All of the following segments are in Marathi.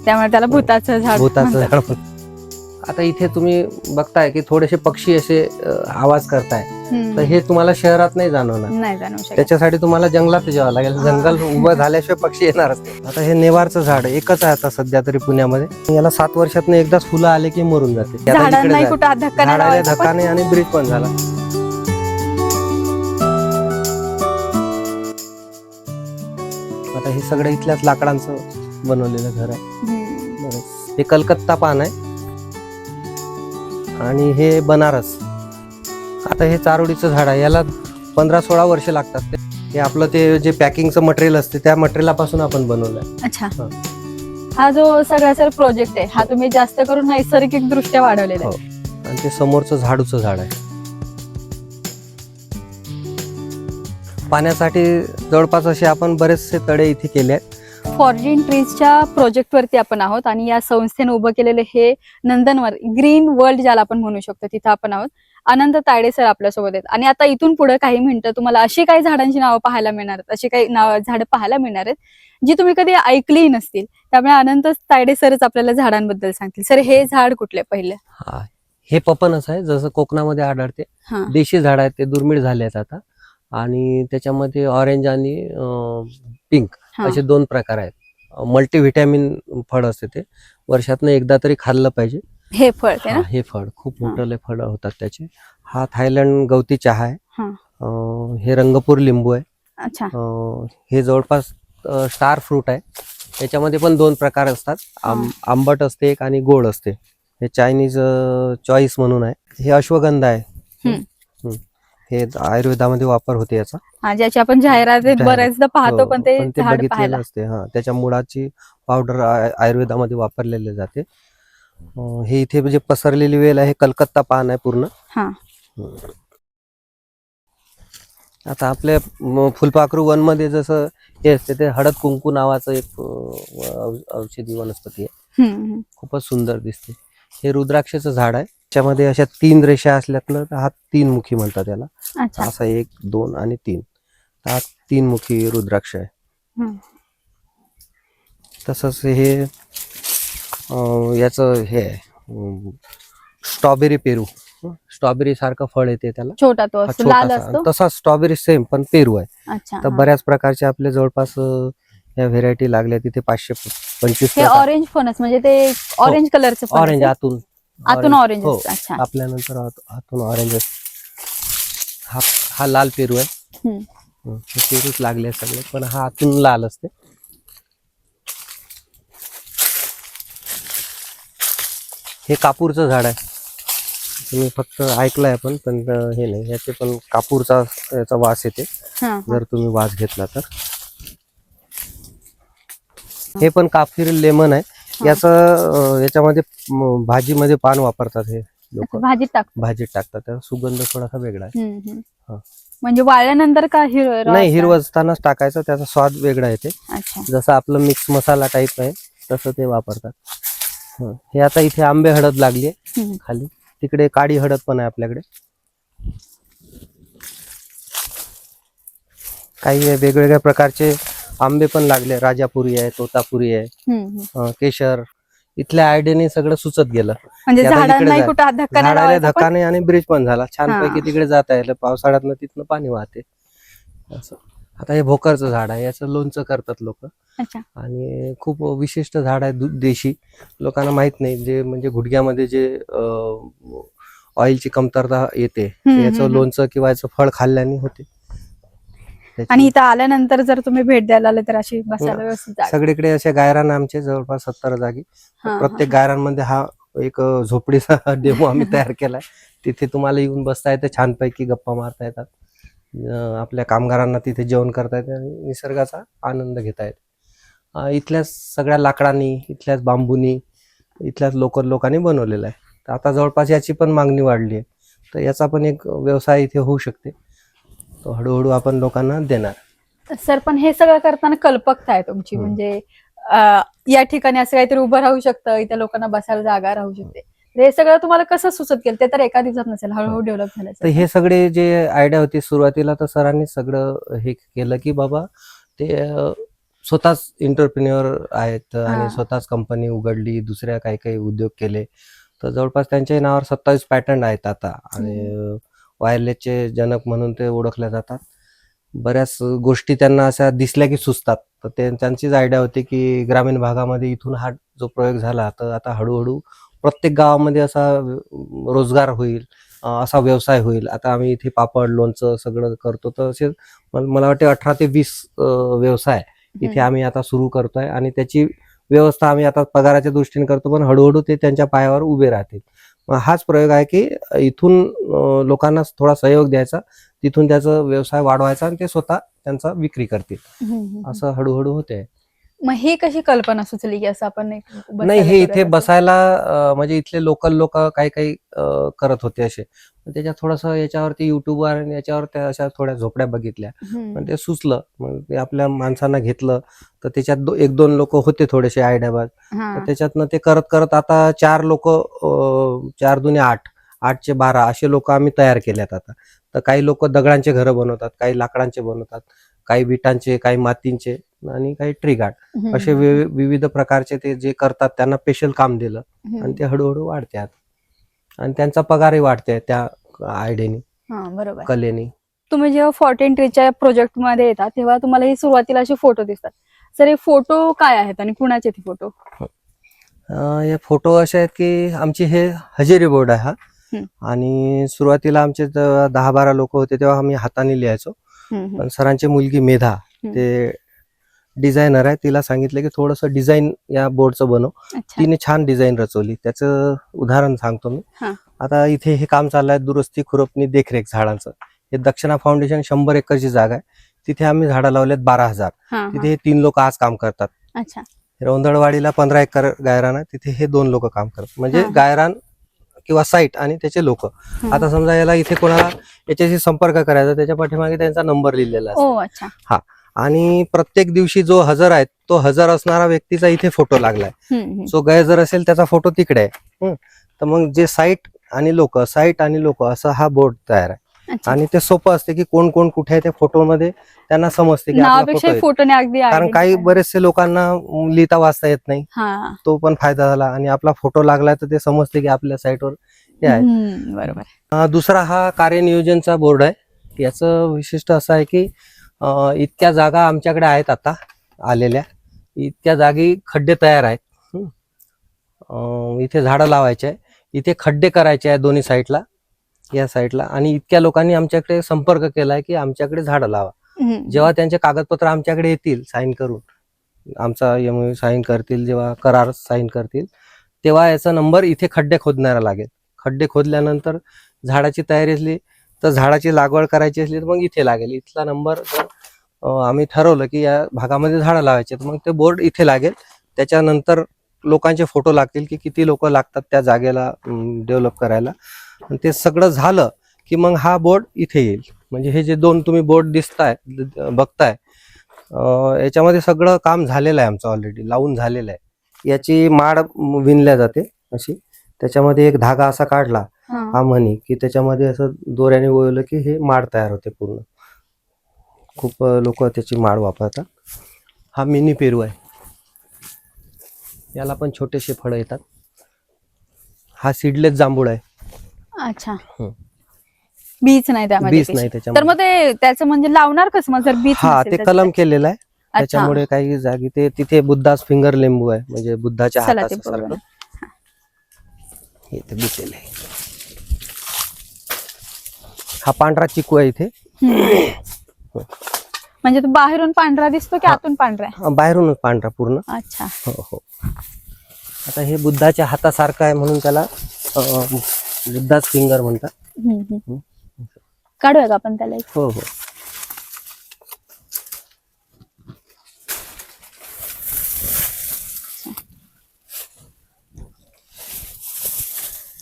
त्यामुळे त्याला भूताचं झाड भूताचं म्हणतात. झाड. आता इथे तुम्ही बघताय की थोडेसे पक्षी असे आवाज करताय, तर हे तुम्हाला शहरात नाही जाणवणार. नाही जाणवू शकत. त्याच्यासाठी तुम्हाला जंगलात जावं लागेल. जंगल उभं झाल्याशिवाय पक्षी येणारच नाही. आता हे नेवारचं झाड एकच आहे आता सध्या तरी पुण्यामध्ये. याला 7 वर्षातून एकदाच फुलं आले की मरून जाते. आता इकडे झाडांनाही जाय. कुठं धक्का नाही झाडाला लावायचा धक्का पण. नाही आणि ब्रिज पण झाला. आता हे सगळं इथल्याच लाकडांचं बनवलेलं घर आहे. बरं. हे कलकत्ता पान आहे आणि हे बनारस. आता हे चारोळीचं झाड आहे. याला 15-16 वर्ष लागतात. हे आपलं ते जे पॅकिंगचं मटेरियल असते त्या मटेरियलापासून आपण बनवलंय. अच्छा. हा जो सगळा प्रोजेक्ट आहे हा तुम्ही जास्त करून नैसर्गिक दृष्ट्या वाढवलेला हो. आहे. आणि ते समोरचं झाडूचं झाड आहे. पाण्यासाठी जवळपास असे आपण बरेचसे तळे इथे केले आहेत. फॉरग्रीन ट्रीजच्या प्रोजेक्ट वरती आपण आहोत आणि या संस्थेने उभं केलेले हे नंदनवन ग्रीन वर्ल्ड ज्याला आपण म्हणू शकतो तिथं आपण आहोत. आनंद तायडे सर आपल्यासोबत आहेत आणि आता इथून पुढे काही मिनिटं तुम्हाला अशी काही झाडांची नावं पाहायला मिळणार आहेत, अशी काही झाडं पाहायला मिळणार आहेत जी तुम्ही कधी ऐकलीही नसतील. त्यामुळे आनंद तायडे सरच आपल्याला झाडांबद्दल सांगतील. सर हे झाड कुठले पहिले? हा, हे पपनस आहे, जसं कोकणामध्ये आढळते. हा. देशी झाड आहेत, ते दुर्मिळ झाले आहेत आता. आणि त्याच्यामध्ये ऑरेंज आणि पिंक असे 2 प्रकार आहेत. मल्टीव्हिटॅमिन फळ असते, ते वर्षातनं एकदा तरी खाल्लं पाहिजे. हे फळ ते ना? हे फळ खूप मोठे फळ होतात त्याचे. हा थायलंड गवती चहा आहे. हे रंगपूर लिंबू आहे. अच्छा. हे जवळपास स्टार फ्रूट आहे. याच्यामध्ये पण 2 प्रकार असतात, आंबट असते एक आणि गोड असते. हे चायनीज चॉईस म्हणून आहे. हे अश्वगंधा आहे. हे आयुर्वेदामध्ये वापर होते याचा. ज्याची आपण जाहिरात बऱ्याचदा पाहतो, पण ते झाड बघितलेलं पाहायला असते. त्याच्या मुळाची पावडर आयुर्वेदामध्ये वापरलेले जाते. हे इथे म्हणजे पसरलेली वेल आहे, कलकत्ता पान आहे पूर्ण. आता आपल्या फुलपाखरू वन मध्ये जसं हे असते ते हळद कुंकू नावाचं एक औषधी वनस्पती आहे. खूपच सुंदर दिसते. हे रुद्राक्षाचं झाड आहे. त्याच्यामध्ये अशा 3 रेषा असल्यातनं हा 3 मुखी म्हणतात त्याला. असा 1, 2 आणि 3. हा 3 मुखी रुद्राक्ष आहे. तसंच हे याचं हे आहे स्ट्रॉबेरी पेरू. स्ट्रॉबेरी सारखं फळ येते त्याला, छोटा तो लाल असतो तसा स्ट्रॉबेरी सेम पण पेरू आहे. अच्छा. तर बऱ्याच प्रकारचे आपले जवळपास या व्हेरायटी लागल्या तिथे 525. हे ऑरेंज फणस म्हणजे ते ऑरेंज कलरचं फणस ऑरेंज आहे? आतून ऑरेंज हो. असतं. अच्छा. आपल्यानंतर आतून ऑरेंज हा लाल पेरू आहे. हे पेरूच लागले सगळे, पण हा आतून लाल असते. हे कापूरचं झाड आहे. तुम्ही फक्त ऐकलंय पण हे नाही, याचे पण कापूरचा याचा वास येते जर तुम्ही वास घेतला तर. हे पण काफिर लेमन आहे. याच्यामध्ये भाजीमध्ये पान वापरतात. हे लोक भाजीत टाकतात. त्याचा सुगंध थोडासा वेगळा आहे. म्हणजे वाळल्यानंतर का नाही, हिरवं असतानाच टाकायचं, त्याचा स्वाद वेगळा येते. जसं आपलं मिक्स मसाला टाईप आहे तसं ते वापरतात. हे आता इथे आंबे हळद लागली आहे खाली. तिकडे काळी हळद पण आहे आपल्याकडे. काही वेगवेगळ्या प्रकारचे आंबे पण लागले. राजापुरी आहे, तोतापुरी आहे, केशर. इथल्या आयडियाने सगळं सुचत गेलं. म्हणजे झाडाला धक्का नाही आणि ब्रिज पण झाला. छानपैकी तिकडे जाता येईल. पावसाळ्यातनं तिथनं पाणी वाहते असं. आता हे भोकरचं झाड आहे. याचं लोणचं करतात लोक. आणि खूप विशिष्ट झाड आहे, देशी. लोकांना माहित नाही. जे म्हणजे गुडघ्यामध्ये जे ऑइलची कमतरता येते, याचं लोणचं किंवा याचं फळ खाल्ल्याने होते. आणि इथं आल्यानंतर जर तुम्ही भेट द्यायला आले तर अशी बसायला व्यवस्थित सगळीकडे असे गायरान आमचे जवळपास 70 जागी. प्रत्येक गायरांमध्ये हा एक झोपडीचा डेमो आम्ही तयार केलाय. तिथे तुम्हाला येऊन बसता येते, छानपैकी गप्पा मारता येतात. आपल्या कामगारांना तिथे जेवण करता येते आणि निसर्गाचा आनंद घेता येतो. इथल्याच सगळ्या लाकडांनी, इथल्याच बांबूनी, इथल्याच लोकांनी बनवलेला आहे. तर आता जवळपास याची पण मागणी वाढली आहे. तर याचा पण एक व्यवसाय इथे होऊ शकते. तो हळूहळू आपण लोकांना देणार. सर, पण हे सगळं करताना कल्पकता आहे तुमची. म्हणजे या ठिकाणी असं काहीतरी उभं राहू शकतं, इथे लोकांना बसायला जागा राहू शकते. हे सगळं तुम्हाला कसं सुचत गेलं? ते तर एका दिवसात नसेल, हळूहळू डेव्हलप झालं. तर हे सगळे जे आयडिया होती सुरुवातीला, तर सरांनी सगळं हे केलं की बाबा ते स्वतःच एंटरप्रिन्युअर आहेत हा. आणि स्वतःच कंपनी उघडली, दुसऱ्या काही काही उद्योग केले. तर जवळपास त्यांच्या नावावर 27 पॅटर्न आहेत आता आणि वायरलेसचे जनक म्हणून ते ओळखले जातात. बऱ्याच गोष्टी त्यांना अशा दिसल्या की सुचतात. तर त्यांचीच आयडिया होती की ग्रामीण भागामध्ये इथून हा जो प्रयोग झाला तर आता हळूहळू प्रत्येक गावामध्ये असा रोजगार होईल, असा व्यवसाय होईल. आता आम्ही इथे पापड, लोणचं सगळं करतो. तर असे मला वाटते 18 ते 20 व्यवसाय इथे आम्ही आता सुरू करतोय आणि त्याची व्यवस्था आम्ही आता पगाराच्या दृष्टीने करतो, पण हळूहळू ते त्यांच्या पायावर उभे राहतील. हाच प्रयोग आहे की इथून लोकांना थोडा सहयोग द्यायचा, तिथून त्याचा व्यवसाय वाढवायचा आणि ते स्वतः त्यांचा विक्री करतील, असं हळूहळू होते. मग हे कशी कल्पना सुचली की असं आपण एक नाही, बसायला हे इथे करूयात असं? बसायला म्हणजे इथले लोकल लोक काही काही करत होते असे. त्याच्यात थोडंसं याच्यावरती युट्यूबवर आणि याच्यावर त्या अशा थोड्या झोपड्या बघितल्या. पण ते सुचलं, मग ते आपल्या माणसांना घेतलं. तर त्याच्यात 1-2 लोक होते थोडेसे आयडियाबाज. तर त्याच्यातनं ते करत करत आता 4 लोक, 4 दुने 8, 8 चे 12 असे लोक आम्ही तयार केल्यात आता. तर काही लोक दगडांचे घरं बनवतात, काही लाकडांचे बनवतात, काही विटांचे, काही मातींचे आणि काही ट्री गार्ड, असे विविध प्रकारचे ते जे करतात त्यांना स्पेशल काम दिलं आणि ते हळूहळू वाढतात आणि त्यांचा पगारही वाढते त्या आयडियाने, बरोबर. कलेने. तुम्ही जेव्हा 14 ट्रीच्या प्रोजेक्ट मध्ये येतात तेव्हा तुम्हाला हे सुरुवातीला असे फोटो दिसतात. सर हे फोटो काय आहेत आणि कुणाचे ते फोटो? हे फोटो असे आहेत की आमची हे हजेरी बोर्ड आहे हा. आणि सुरुवातीला आमचे 10-12 लोक होते तेव्हा आम्ही हाताने लिहायचो. पण सरांची मुलगी मेधा, ते डिझायनर आहे, तिला सांगितलं की थोडंसं डिझाईन या बोर्डचं बनव. तिने छान डिझाईन रचवली. त्याचं उदाहरण सांगतो मी. आता इथे हे काम चाललंय दुरुस्ती, खुरपणी, देखरेख झाडांचं. हे दक्षिणा फाउंडेशन 100 एकरची जागा आहे. तिथे आम्ही झाडं लावलेत 12,000. तिथे हे 3 लोक आज काम करतात. रौंदळवाडीला 15 एकर गायरान आहे, तिथे हे 2 लोक काम करतात. म्हणजे गायरान किंवा साईट आणि त्याचे लोक. आता समजा याला इथे कोणाला याच्याशी संपर्क करायचा, त्याच्या पाठीमागे त्यांचा नंबर लिहिलेला असतो. हा, आणि प्रत्येक दिवशी जो हजर आहे तो हजर असणारा व्यक्तीचा इथे फोटो लागलाय. जो गैरहजर असेल त्याचा फोटो तिकडे आहे. तर मग जे साईट आणि लोक असा हा बोर्ड तयार आहे. आणि ते सोपं असते की कोण कोण कुठे आहे त्या फोटोमध्ये त्यांना समजते की आपला फोटो आहे. कारण काही बरेचसे लोकांना लिहिता वाचता येत नाही, तो पण फायदा झाला आणि आपला फोटो लागलाय तर ते समजते की आपल्या साईटवर हे आहे. बरोबर. दुसरा हा कार्यनियोजनचा बोर्ड आहे. याचं विशिष्ट असं आहे की इतक्या जागा आमच्याकडे आहेत आता आलेल्या, इतक्या जागी खड्डे तयार आहेत. इथे झाडं लावायचे आहे, इथे खड्डे करायचे आहे दोन्ही साईडला, या साईडला. आणि इतक्या लोकांनी आमच्याकडे संपर्क केलाय की आमच्याकडे झाडं लावा. जेव्हा त्यांचे कागदपत्र आमच्याकडे येतील साईन करून, आमचा MOU साईन करतील, जेव्हा करार साईन करतील, तेव्हा याचा नंबर इथे खड्डे खोदणारा लागेल. खड्डे खोदल्यानंतर झाडाची तयारी असली तर झाडाची लागवड करायची असली तर मग इथे लागेल. इथला नंबर आम्ही ठरवलं की या भागामध्ये झाडं लावायचे तर मग ते बोर्ड इथे लागेल. त्याच्यानंतर लोकांचे फोटो लागतील की किती लोक लागतात त्या जागेला डेव्हलप करायला. ते सगळं झालं की मग हा बोर्ड इथे येईल. म्हणजे हे जे 2 तुम्ही बोर्ड बघताय, याच्यामध्ये सगळं काम झालेलं आहे आमचं, ऑलरेडी लावून झालेलं आहे. याची माळ विणल्या जाते अशी, त्याच्यामध्ये एक धागा असा काढला हा म्हणी की त्याच्यामध्ये असं दोऱ्याने वळवलं की हे माळ तयार होते पूर्ण. खूप लोक त्याची माळ वापरतात. हा मिनी पेरू आहे, याला पण छोटेसे फळं येतात. हा सीडलेस जांभूळ आहे. अच्छा, बीज नाही त्यामध्ये? बीज नाही तर त्याच्यामध्ये. मग ते त्याचं म्हणजे लावणार कसं मग जर बीज हा, नसेल ते तर? कलम केलेलं आहे. त्याच्यामुळे काही जागी ते तिथे बुद्धास फिंगर लिंबू आहे, म्हणजे बुद्धाच्या हाताचं सारखं हे ते बुटेल आहे. हा पांढरा चिकू आहे इथे. म्हणजे तो बाहेरून पांढरा दिसतो की आतून पांढरा आहे? बाहेरूनच पांढरा पूर्ण. अच्छा. हो. आता हे बुद्धाच्या हातासारखं आहे म्हणून त्याला बुद्धाच फिंगर म्हणतात. काढूया का आपण त्याला? हो.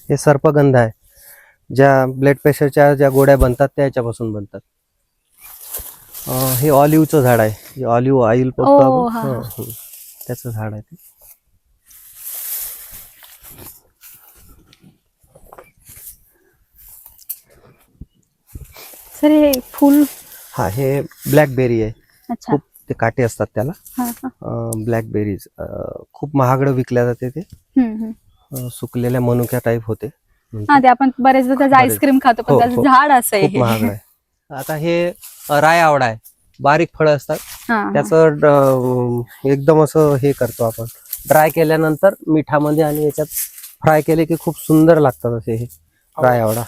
हे सर्पगंध आहे, ज्या ब्लड प्रेशरच्या ज्या गोळ्या बनतात त्या याच्यापासून बनतात. हे ऑलिव्हचं झाड आहे, ऑलिव्ह ऑइल बघतो आपण, त्याचं झाड आहे ते. सर हे फुल? हा, हे ब्लॅकबेरी आहे. अच्छा. ते काटे असतात त्याला, हा, हा. ब्लॅकबेरीज. खूप महागडं विकल्या जाते ते. सुकलेल्या मनुक्या टाईप होते. हा, ते आपण बरेचदा त्याचं बरेच. आईस्क्रीम खातो, पण हो, त्याचं हो. झाड असं खूप आहे. महागडं आहे. आता हे राय आवडा आहे, बारीक फळं असतात. हा, हा. त्याचं एकदम असं हे करतो आपण, ड्राय केल्यानंतर मिठामध्ये आणि याच्यात फ्राय केले की खूप सुंदर लागतात असे हे राय आवडा.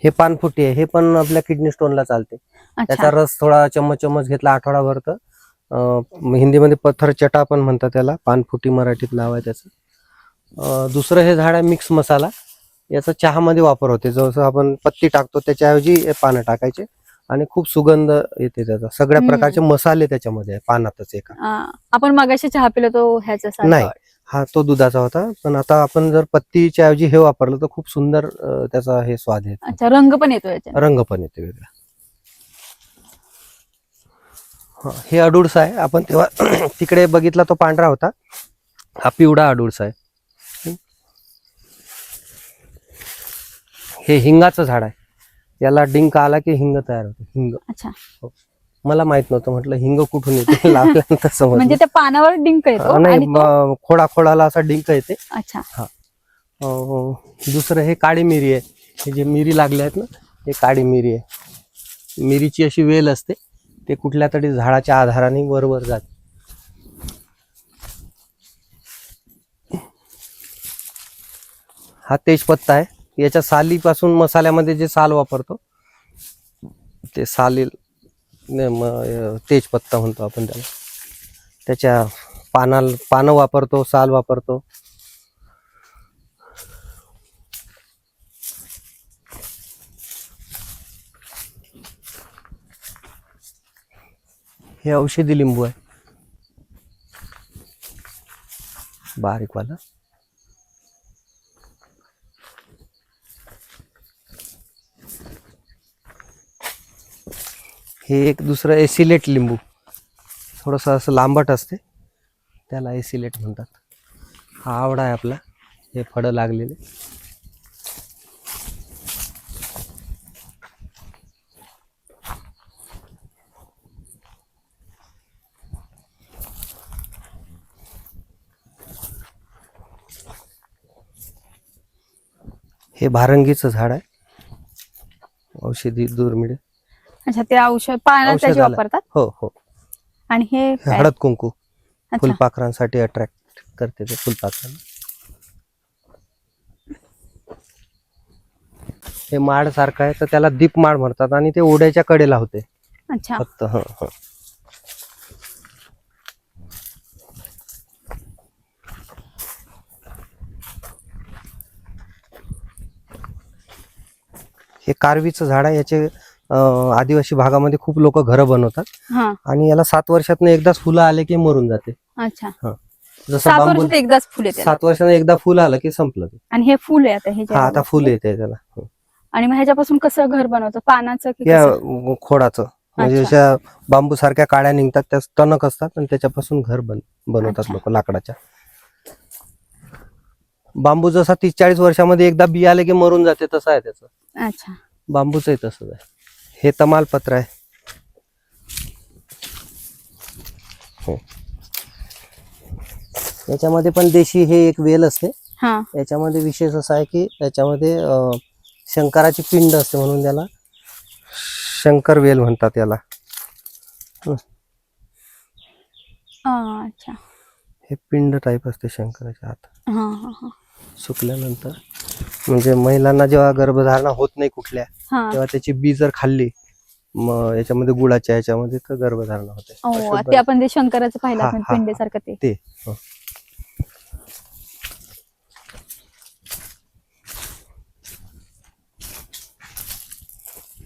हे पानफुटी आहे, हे पण आपल्या किडनी स्टोनला चालते. अच्छा. त्याचा रस थोडा चम्मच घेतला आठवडाभर तर हिंदीमध्ये पत्थर चटा पण म्हणतात त्याला, पानफुटी मराठीत नाव आहे त्याचं. दुसरं हे झाड आहे मिक्स मसाला. याचा चहामध्ये वापर होते. जसं आपण पत्ती टाकतो त्याच्याऐवजी हे पानं टाकायचे आणि खूप सुगंध येते त्याचा. सगळ्या प्रकारचे मसाले त्याच्यामध्ये आहे पानातच एका. आपण मगाशी चहा पिलो तो ह्याचा नाही, हा तो दुधाचा होता, पण आता आपण जर पत्तीच्या ऐवजी हे वापरलं तर खूप सुंदर त्याचा हे स्वाद आहे. अच्छा, रंग पण येतो याच्यात. रंग पण येते वेगळा. हे अडुळसा आहे. आपण तेव्हा तिकडे बघितला तो पांढरा होता, हा पिवळा अडुळसा आहे. हे हिंगाचं झाड आहे. याला डिंक आला की हिंग तयार होते. हिंग. अच्छा. मला माहित नव्हतं, म्हटलं हिंग कुठून येते, लावल्यानंतर समजलं. म्हणजे त्या पानावर डिंक येतो आणि नाही, खोडाला असा डिंक येते. अच्छा. हा. दुसरं हे काळी मिरी आहे. हे जे मिरी लागले आहेत ना, हे काळी मिरी आहे. मिरीची अशी वेल असते, ते कुठल्या तरी झाडाच्या आधाराने वर जाते. हा तेजपत्ता आहे. याच्या सालीपासून मसाल्यामध्ये जे साल वापरतो ते तेजपत्ता म्हणतो आपण त्याला. त्याच्या पानं वापरतो, साल वापरतो. हे औषधी लिंबू आहे, बारीक वाला. हे एक दुसरं एसिलेट लिंबू, थोडंसं असं लांबट असते, त्याला एसिलेट म्हणतात. हा आवडा आहे आपला, हे फळं लागलेले. हे भारंगीचं झाड आहे, औषधी दुर्मिळ. अच्छा, ते औषध पानं त्याचे वापरतात. हो हो. आणि हे हळद कुंकू, अच्छा. फुलपाखरांसाठी अट्रॅक्ट करते ते फुलपाखरांना. हे माड सारखं आहे तर त्याला दीप माड म्हणतात आणि ते ओढ्याच्या कडेला होते. अच्छा. फक्त. हे कारवीचं झाड आहे. याचे आदिवासी भागामध्ये खूप लोक घरं बनवतात. हा. आणि याला 7 वर्षातून एकदाच फुलं आले की मरून जाते. अच्छा. जसं 7 बांबू वर्षात एकदाच फुल येते. 7 वर्षांनी एकदा फुल आलं की संपलं ते. आणि हे फुल आहे आता हे जे हा, आता फुल येते त्याला. आणि मग ह्याच्यापासून कसं घर बनवतं, पानाचं की या कसं? खोडाचं, म्हणजे अशा बांबू सारख्या काड्या निघतात, त्या टणक असतात आणि त्याच्यापासून घर बनवतात अच्छा. लोक लाकडाच्या. बांबू जसा 30-40 वर्षामध्ये एकदा बी आले की मरून जाते, तसं आहे त्याचं. अच्छा. बांबूचंही तसंच आहे. हे तमालपत्र आहे. हो. याच्यामध्ये पण देशी हे एक वेल असते. हा. याच्यामध्ये विशेष असा आहे की याच्यामध्ये शंकराची पिंड असते, म्हणून त्याला शंकर वेल म्हणतात याला. अच्छा. हे पिंड टाईप असते शंकराच्या हात. हा हा हा. सुकल्यानंतर, म्हणजे महिलांना जेव्हा गर्भधारणा होत नाही कुठल्या, हा. तेव्हा त्याची बी जर खाल्ली मग याच्यामध्ये गुळाच्या याच्यामध्ये, तर गर्भधारणा होते. ते आपण ते शंकराचं पाहिलं हा, आपण हा, पिंडेसारखं ते. हो.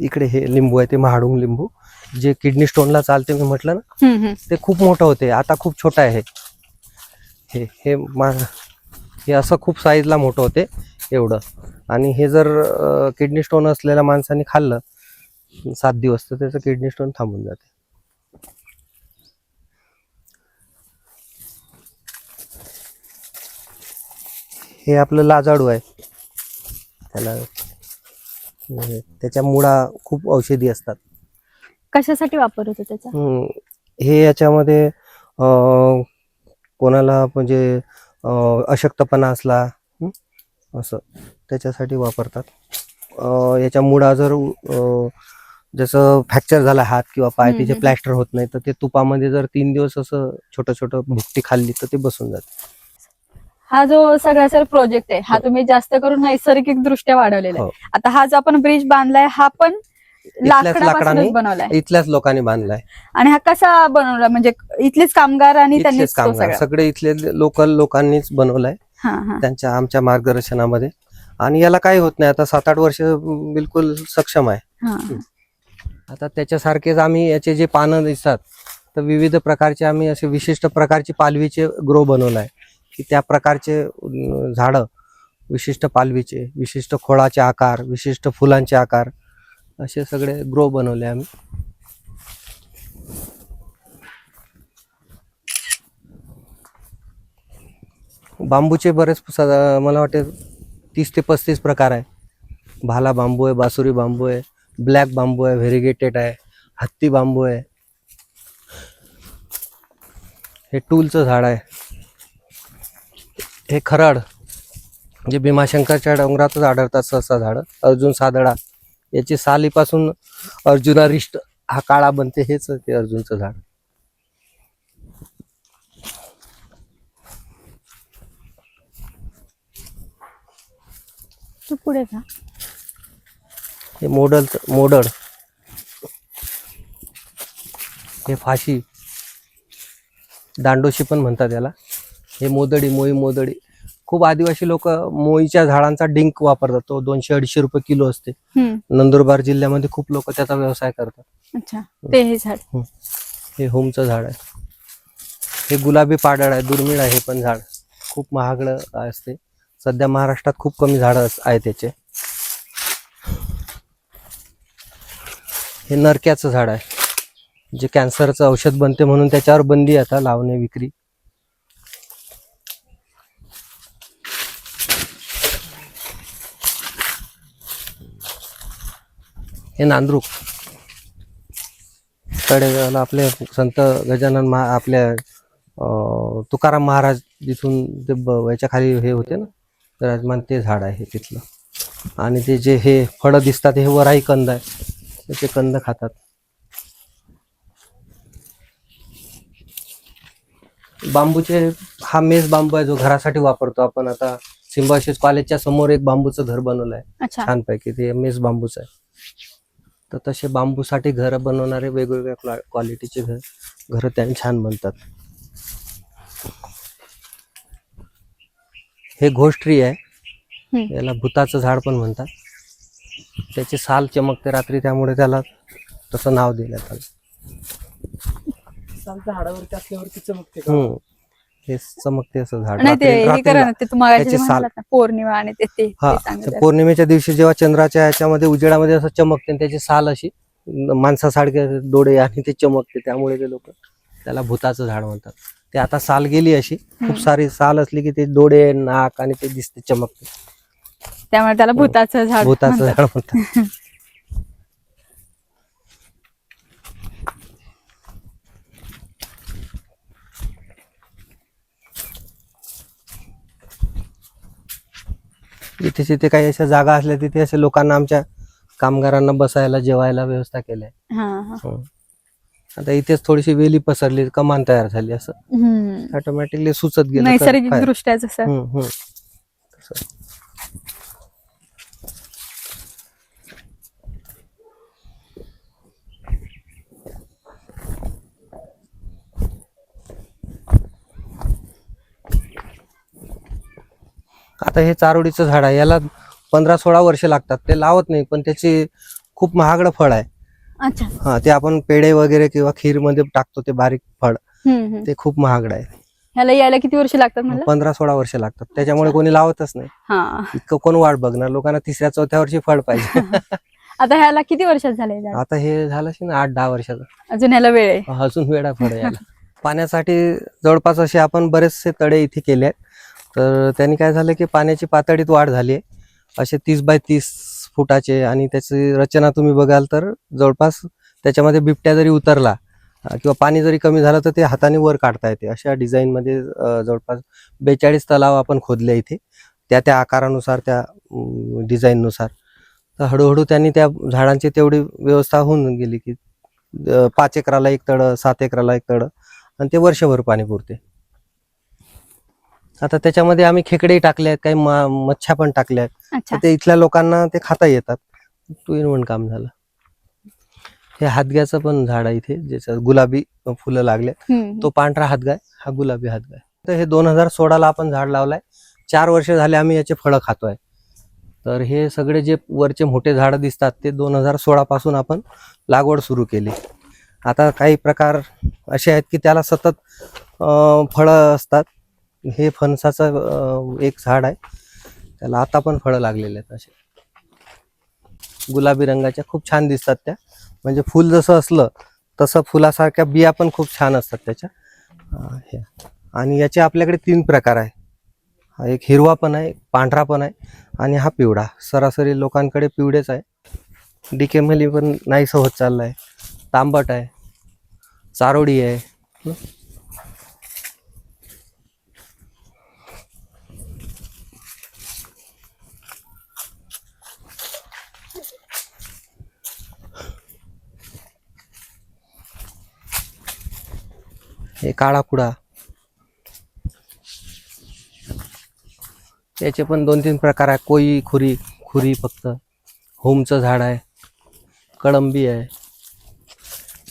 इकडे हे लिंबू आहे, ते महाडुंग लिंबू, जे किडनी स्टोनला चालते. मी म्हटलं ना, ते खूप मोठं होते, आता खूप छोटं आहे. हे असं खूप साईजला मोठं होते एवढं. आणि हे जर किडनी स्टोन असलेल्या माणसाने खाल्लं 7 दिवस, तर त्याचं किडनी स्टोन थांबून जाते. हे आपलं लाजाडू आहे. त्याला त्याच्या मुळा खूप औषधी असतात. कशासाठी वापर होतो त्याचा? हे याच्यामध्ये कोणाला म्हणजे अशक्तपणा असला असं त्याच्यासाठी वापरतात. याच्या मुळा जर जसं फ्रॅक्चर झाला हात किंवा पाय, त्याचे प्लॅस्टर होत नाही, तर ते तुपामध्ये जर 3 दिवस असं छोटं छोटं भुकटी खाल्ली तर ते बसून जाते. हा जो सगळा सर प्रोजेक्ट आहे हा तुम्ही जास्त करून नैसर्गिक दृष्ट्या वाढवलेला आहे. आता हा जो आपण ब्रिज बांधलाय हा पण लाकडापासूनच बनवलाय, इथल्याच लोकांनी बांधलाय. आणि हा कसा बनवला म्हणजे इथलेच कामगार आणि त्यांनीच सगळे इथले लोकल लोकांनीच बनवलाय त्यांच्या आमच्या मार्गदर्शनामध्ये. आणि याला काही होत नाही, आता 7-8 वर्ष बिलकुल सक्षम आहे. आता त्याच्यासारखेच आम्ही याचे जे पानं दिसतात तर विविध प्रकारचे आम्ही असे विशिष्ट प्रकारचे पालवीचे ग्रो बनवलाय की त्या प्रकारचे झाडं विशिष्ट पालवीचे, विशिष्ट खोळाचे आकार, विशिष्ट फुलांचे आकार असे सगळे ग्रो बनवले आम्ही. बांबूचे बरेच मला वाटते 30 ते 35 प्रकार आहे. भाला बांबू आहे, बासुरी बांबू आहे, ब्लॅक बांबू आहे, व्हेरिगेटेड आहे, हत्ती बांबू आहे. हे टूलचं झाड आहे. हे खरड जे भीमाशंकरच्या डोंगरातच आढळतात सहसा झाड. अर्जुन सादडा याची सालीपासून अर्जुनारिष्ट हा काळा बनते, हेच ते अर्जुनचं झाड. पुढे का हे मोडड, हे फाशी, दांडोशी पण म्हणतात याला. हे मोई मोदडी. खूप आदिवासी लोक मोईच्या झाडांचा डिंक वापरतात, तो 200-250 रुपये किलो असते. नंदुरबार जिल्ह्यामध्ये खूप लोक त्याचा व्यवसाय करतात. अच्छा, ते हे झाड. हे होमचं झाड आहे. हे गुलाबी पाडळ आहे, दुर्मिळ आहे. हे पण झाड खूप महागडं असते. सध्या महाराष्ट्रात खूप कमी झाडं आहेत त्याचे. हे नरक्याचं झाड आहे, जे कॅन्सरचं औषध बनते म्हणून त्याच्यावर बंदी आता लावणे विक्री. हे नांद्रुक, तळेगावला आपले संत गजानन आपल्या तुकाराम महाराज जिथून ते याच्या खाली हे होते ना विराजमान, ते झाड आहे तिथलं. आणि ते जे हे फळं दिसतात हे वराई कंद आहे, त्याचे कंद खातात. बांबूचे हा मेस बांबू आहे जो घरासाठी वापरतो आपण. आता सिम्बायोसिस कॉलेजच्या समोर एक बांबूचं घर बनवलं आहे छानपैकी, ते मेस बांबूच आहे. तर तसे बांबूसाठी घर बनवणारे वेगवेगळ्या क्वालिटीचे घर त्यांनी छान बनतात. हे घोष ट्री आहे, याला भूताचं झाड पण म्हणतात. त्याची साल चमकते रात्री, त्यामुळे त्याला तसं नाव दिलं त्याला. झाडावरती असल्यावरती चमकते. हे चमकते असं झाड. पौर्णिमा आणि पौर्णिमेच्या दिवशी जेव्हा चंद्राच्या ह्याच्यामध्ये उजेडामध्ये असं चमकते, त्याची साल अशी माणसासारखे डोळे आणि ते चमकते, त्यामुळे ते लोक त्याला भूताचं झाड म्हणतात. ते आता साल गेली अशी, खूप सारी साल असली की ते डोळे, नाक आणि ते दिसते चमकते, त्यामुळे त्याला भूताचं झाड म्हणतात. इथे जिथे काही अशा जागा असल्या तिथे असे लोकांना, आमच्या कामगारांना बसायला जेवायला व्यवस्था केली आहे. आता इथेच थोडीशी वेली पसरली, कमान तयार झाली, असं ऑटोमॅटिकली सुचत गेलं नैसर्गिक दृष्ट्या. आता हे चारोडीचं झाड आहे, याला 15-16 वर्ष लागतात. ते लावत नाही, पण त्याची खूप महागडं फळ आहे. हा, ते आपण पेढे वगैरे किंवा खीर मध्ये टाकतो, ते बारीक फळ, ते खूप महागडं आहे. ह्याला यायला किती वर्ष लागतात? 15-16 वर्ष लागतात. त्याच्यामुळे कोणी लावतच नाही. इतकं कोण वाट बघणार? लोकांना 3ऱ्या-4थ्या वर्षी फळ पाहिजे. आता ह्याला किती वर्षात झाले? आता हे झालं ना 8-10 वर्षाचं. अजून ह्याला वेळ आहे, अजून वेळा फळ यायला. पाण्यासाठी जवळपास असे आपण बरेचसे तडे इथे केले आहेत. तर त्यांनी काय झालं की पाण्याची पातळीत वाढ झाली आहे. असे 30 बाय 30 फुटाचे, आणि त्याची रचना तुम्ही बघाल तर जवळपास त्याच्यामध्ये बिबट्या जरी उतरला किंवा पाणी जरी कमी झालं तर ते हाताने वर काढता येते. अशा डिझाईनमध्ये जवळपास 42 तलाव आपण खोदले इथे, त्या आकारानुसार, त्या डिझाईननुसार. तर हळूहळू त्यांनी त्या झाडांची तेवढी व्यवस्था होऊन गेली की 5 एकराला एक तळं, 7 एकराला एक तळं, आणि ते वर्षभर पाणी पुरते. आता त्याच्यामध्ये आम्ही खेकडेही टाकले आहेत, काही मच्छ्या पण टाकल्या आहेत. अच्छा. तर ते इथल्या लोकांना ते खाता येतात. 2 in 1 काम झालं. हे हादग्याचं पण झाड आहे इथे, ज्याच्यात गुलाबी फुलं लागले. तो पांढरा हादगा, हा गुलाबी हादगा. तर हे 2016ला आपण झाड लावलाय. 4 वर्ष झाले आम्ही याचे फळं खातोय. तर हे सगळे जे वरचे मोठे झाडं दिसतात ते 2016 पासून आपण लागवड सुरू केली. आता काही प्रकार असे आहेत की त्याला सतत फळं असतात. हे फणसाचं एक झाड आहे, त्याला आता पण फळं लागलेले आहेत. असे गुलाबी रंगाच्या खूप छान दिसतात त्या. म्हणजे फुल जसं असलं तसं फुलासारख्या बिया पण खूप छान असतात त्याच्या. आणि याचे आपल्याकडे 3 प्रकार आहे. हा एक हिरवा पण आहे, पांढरा पण आहे, आणि हा पिवळा. सरासरी लोकांकडे पिवळेच आहे. डिकेमली पण नाहीसं होत चाललाय. तांबट आहे, चारोडी आहे. हे काळा कुडा, याचे पण 2-3 प्रकार आहे. कोई खुरी फक्त, होमचं झाड आहे, कळंबी आहे,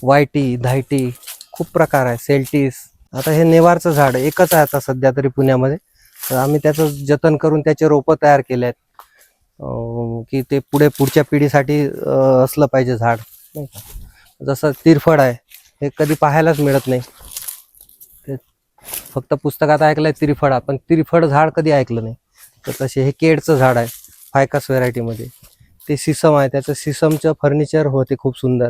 वायटी, धायटी, खूप प्रकार आहे, सेल्टिस. आता हे नेवारचं झाड एकच आहे आता सध्या तरी पुण्यामध्ये. तर आम्ही त्याचं जतन करून त्याचे रोपं तयार केले आहेत की ते पुढच्या पिढीसाठी असलं पाहिजे झाड, नाही का. जसं तिरफळ आहे, हे कधी पाहायलाच मिळत नाही. ते फक्त पुस्तकात ऐकलंय तिरफळा, पण तिरफळ झाड कधी ऐकलं नाही. तर तसे हे केळचं झाड आहे, फायकस व्हेरायटीमध्ये. ते सिसम आहे, त्याचं सिसमचं फर्निचर होते खूप सुंदर.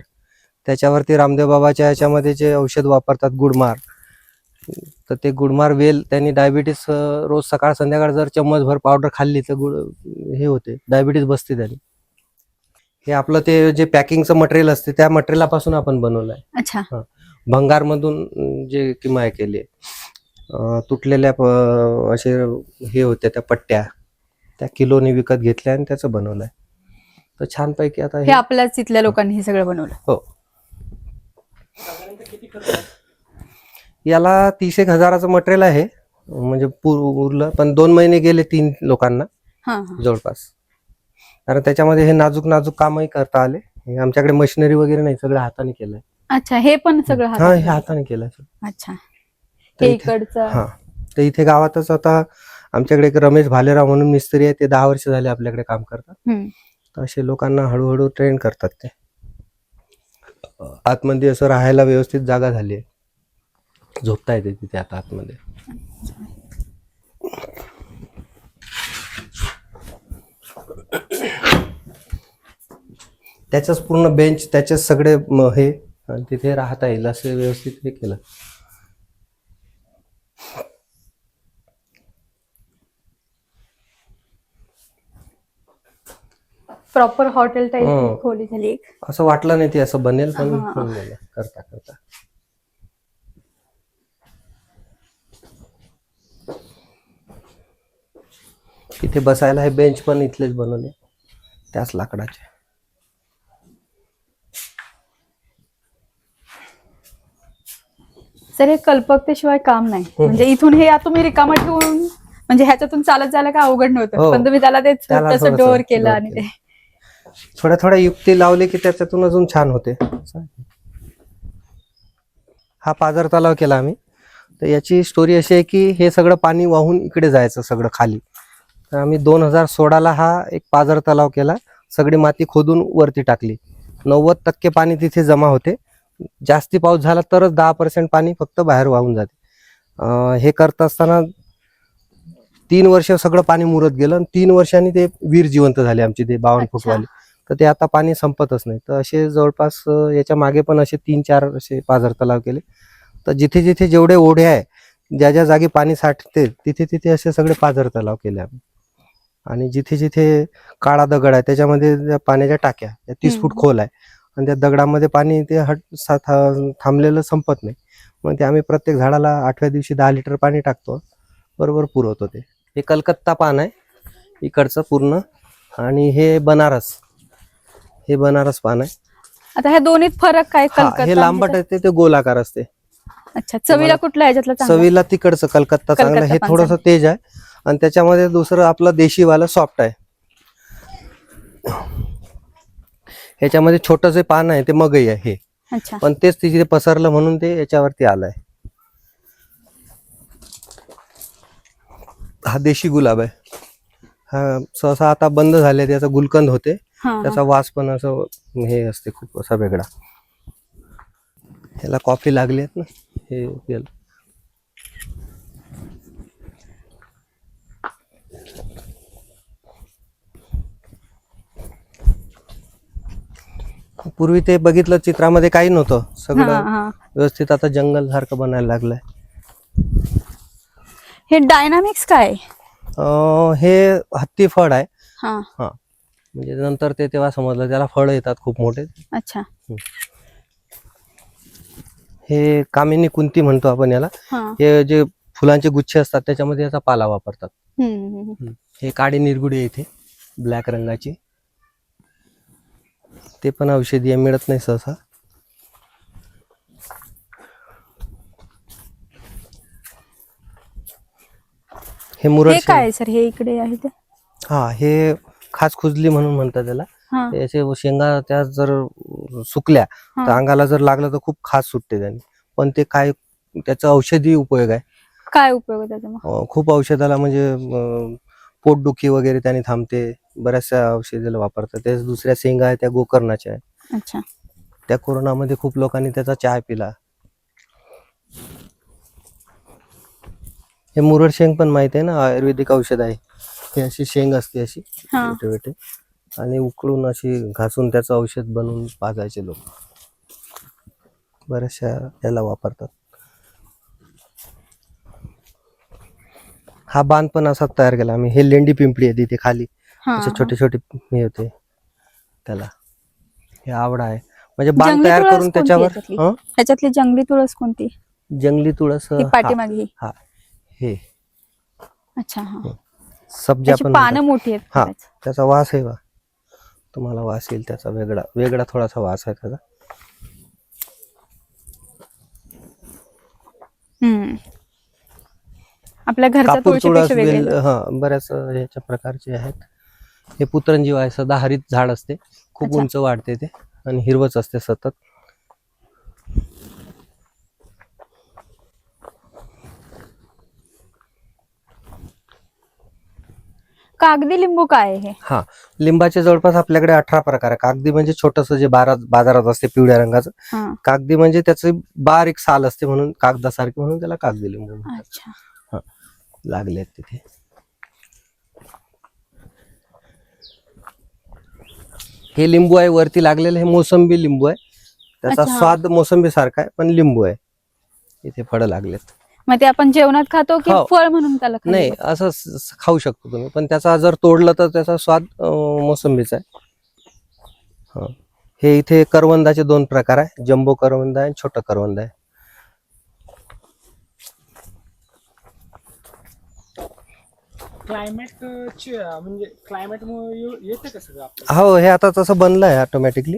त्याच्यावरती रामदेव बाबाच्या याच्यामध्ये जे औषध वापरतात गुडमार, तर ते गुडमार वेल, त्यांनी डायबिटीस रोज सकाळ संध्याकाळ जर चम्मचभर पावडर खाल्ली तर हे होते, डायबिटीस बसते त्याने. हे आपलं ते जे पॅकिंगचं मटेरियल असते त्या मटेरियलापासून आपण बनवलं आहे. अच्छा. भंगारमधून जे किमाय केली, तुटलेल्या असे हे होत्या त्या पट्ट्या, त्या किलोने विकत घेतल्या आणि त्याचं बनवलंय. तर छानपैकी आता हे आपल्याच इथल्या लोकांनी हे सगळं बनवलं. हो. साधारणतः किती खर्च आहे? याला 30-1 हजाराचं मटेरियल आहे, म्हणजे उरलं. पण 2 महिने गेले 3 लोकांना जवळपास. कारण त्याच्यामध्ये हे नाजूक कामही करता आले. हे आमच्याकडे मशिनरी वगैरे नाही, सगळं हाताने केलंय. अच्छा, हे पण सगळं हा, हे हाताने केलंय. अच्छा. हे इकडचं. हा, तर इथे गावातच आता आमच्याकडे एक रमेश भालेराव म्हणून मिस्त्री आहे, ते 10 वर्ष झाले आपल्याकडे काम करतात. असे लोकांना हळूहळू ट्रेन करतात. ते आतमध्ये असं राहायला व्यवस्थित जागा झाली आहे, झोपता येते तिथे आता आतमध्ये. त्याच्याच पूर्ण बेंच, त्याच्याच सगळे हे तिथे राहता येईल असे व्यवस्थित हे केलं. प्रॉपर हॉटेल टाईप खोली झाली एक. असं वाटलं नाही ते असं बनेल, पण होऊन गेलं करता करता. इथे बसायला हे बेंच पण इथलेच बनवले, त्याच लाकडाचे. सर, हे कल्पकतेशिवाय काम नाही. म्हणजे इथून हे तुम्ही रिकामं ठेवून, म्हणजे ह्याच्यातून चालत जायला काय अवघड नव्हतं, पण तुम्ही त्याला ते छोटंसं डोअर केलं आणि ते थोड्या युक्ती लावली की त्याच्यातून अजून छान होते. हा पाझर तलाव केला आम्ही. तर याची स्टोरी अशी आहे की हे सगळं पाणी वाहून इकडे जायचं सगळं खाली. तर आम्ही 2016ला हा एक पाझर तलाव केला, सगळी माती खोदून वरती टाकली. 90% पाणी तिथे जमा होते. जास्ती पाऊस झाला तरच 10% पाणी फक्त बाहेर वाहून जाते. हे करत असताना 3 वर्ष सगळं पाणी मुरत गेलं, आणि 3 वर्षांनी ते विहीर जिवंत झाली आमची, ते 52 फूटवाली. तर ते आता पाणी संपतच नाही. तर असे जवळपास याच्या मागे पण असे 3-4 असे पाझर तलाव केले. तर जिथे जिथे जेवढे ओढे आहे, ज्या ज्या जागी पाणी साठते तिथे तिथे असे सगळे पाझर तलाव केले आम्ही. आणि जिथे जिथे काळा दगड आहे त्याच्यामध्ये पाण्याच्या टाक्या 30 फूट खोल आहे, आणि त्या दगडामध्ये पाणी ते थांबलेलं संपत नाही. मग ते आम्ही प्रत्येक झाडाला 8व्या दिवशी 10 लिटर पाणी टाकतो, बरोबर पुरवतो ते. हे कलकत्ता पान आहे इकडचं पूर्ण, आणि हे बनारस पान आहे. आता ह्या दोन्हीत फरक काय? हे कलकत्ता लांबट म्हणजे असते, ते गोलाकार असते. अच्छा, चवीला कुठला ह्याच्यातला चांगला? चवीला तिकडचं कलकत्ता चांगलं, कलकत्ता हे पान थोडंसं चांगलं. तेज आहे. आणि त्याच्यामध्ये दुसरं आपलं देशीवाला सॉफ्ट आहे. ह्याच्यामध्ये छोटं जे पान आहे ते मगई आहे हे, अच्छा. पण तेच तिथे पसरलं म्हणून ते याच्यावरती आलंय. हा देशी गुलाब आहे. हा सहसा आता बंद झाले, त्याचा गुलकंद होते, हा, त्याचा वास पण असं हे असते खूप असा वेगळा. ह्याला कॉफी लागली आहेत ना, हे याला. पूर्वी ते बघितलं चित्रामध्ये काही नव्हतं, हा, सगळं हा. व्यवस्थित आता जंगल सारखं बनायला लागलंय. हे डायनामिक्स काय? हे हत्ती फळ आहे. हा, म्हणजे नंतर ते तेव्हा समजलं त्याला फळ येतात खूप मोठे. अच्छा. हे कामिनी कुंती म्हणतो आपण याला. हा. हे जे फुलांचे गुच्छ असतात त्याच्यामध्ये याचा पाला वापरतात. हम्म. हे काळी निरगुडी आहे इथे, ब्लॅक रंगाची. ते पण औषधी आहे, मिळत नाही सहसा. हे मुरड हे काय सर? हे इकडे आहे ते? हा, हे खास खुजली म्हणून म्हणतात त्याला. हा, याचे शेंगा त्या जर सुकल्या तर हा. अंगाला जर लागलं तर खूप खास सुटते त्याने. पण ते काय, त्याचा औषधी उपयोग आहे. काय उपयोग आहे त्याचा मग? खूप औषधाला, म्हणजे पोटदुखी वगैरे त्याने थांबते. बऱ्याचशा औषधाला वापरतात. त्या दुसऱ्या शेंगा आहेत त्या गोकर्णाच्या आहेत. अच्छा. त्या कोरोनामध्ये खूप लोकांनी त्याचा चहा पिला. हे मुरड शेंग पण माहिती आहे ना, आयुर्वेदिक औषध आहे. हे अशी शेंग असते अशी हा. वेटे, आणि उकळून अशी घासून त्याचं औषध बनवून पाजायचे लोक. बऱ्याचशा याला वापरतात. हा बांध पण असा तयार केला आम्ही. हे लेंडी पिंपळी आहे तिथे खाली, हा, असे छोटे छोटे हे होते त्याला. हे आवडा आहे, म्हणजे बांध जंगली तयार तुळस करून कोणती त्याच्यावर. याच्यातली? ह्याच्यातली जंगली तुळस कोणती? जंगली तुळस ही पाठीमागे ही. हा, हे अच्छा. हा, सब्जा त्याची पण पानं म्हणतात. मोठी आहेत हा, खरंच. त्याचा वास आहे बा, तुम्हाला वास येईल त्याचा, वेगळा थोडासा वास आहे त्याचा. हम्म. आपल्या घरच्या कापूर तुळस, तुळशीपेक्षा वेगळे वेल, हा, बऱ्याच ह्याच्या प्रकारचे आहेत. हे पुतरंजीव आहे, सदाहरित झाड असते, खूप अच्छा. उंच वाढते ते, आणि हिरवच असते सतत. कागदी लिंबू काय आहे हे? हा, लिंबाचे जवळपास आपल्याकडे 18 प्रकार आहे. कागदी म्हणजे छोटस जे बाजारात असते पिवळ्या रंगाचं. हा. कागदी म्हणजे त्याचे बारीक साल असते म्हणून कागदासारखे, म्हणून त्याला कागदी लिंबू म्हणतात. अच्छा. लागले आहेत तिथे. हे लिंबू आहे वरती लागलेलं, हे मोसंबी लिंबू आहे. त्याचा अच्छा. स्वाद मोसंबी सारखा आहे, पण लिंबू आहे. इथे फळं लागलेत. मग ते आपण जेवणात खातो की हो. फळ म्हणून त्याला खाल्लं नाही, जातं? असं खाऊ शकतो तुम्ही, पण त्याचा जर तोडलं तर त्याचा स्वाद मोसंबीचा आहे. हा. हे इथे करवंदाचे 2 प्रकार आहे, जम्बो करवंद आहे, छोटा करवंद आहे. क्लायमेट म्हणजे क्लायमेट येतं का सगळं आपलं? हो, हे आता तसं बनलं आहे ऑटोमॅटिकली.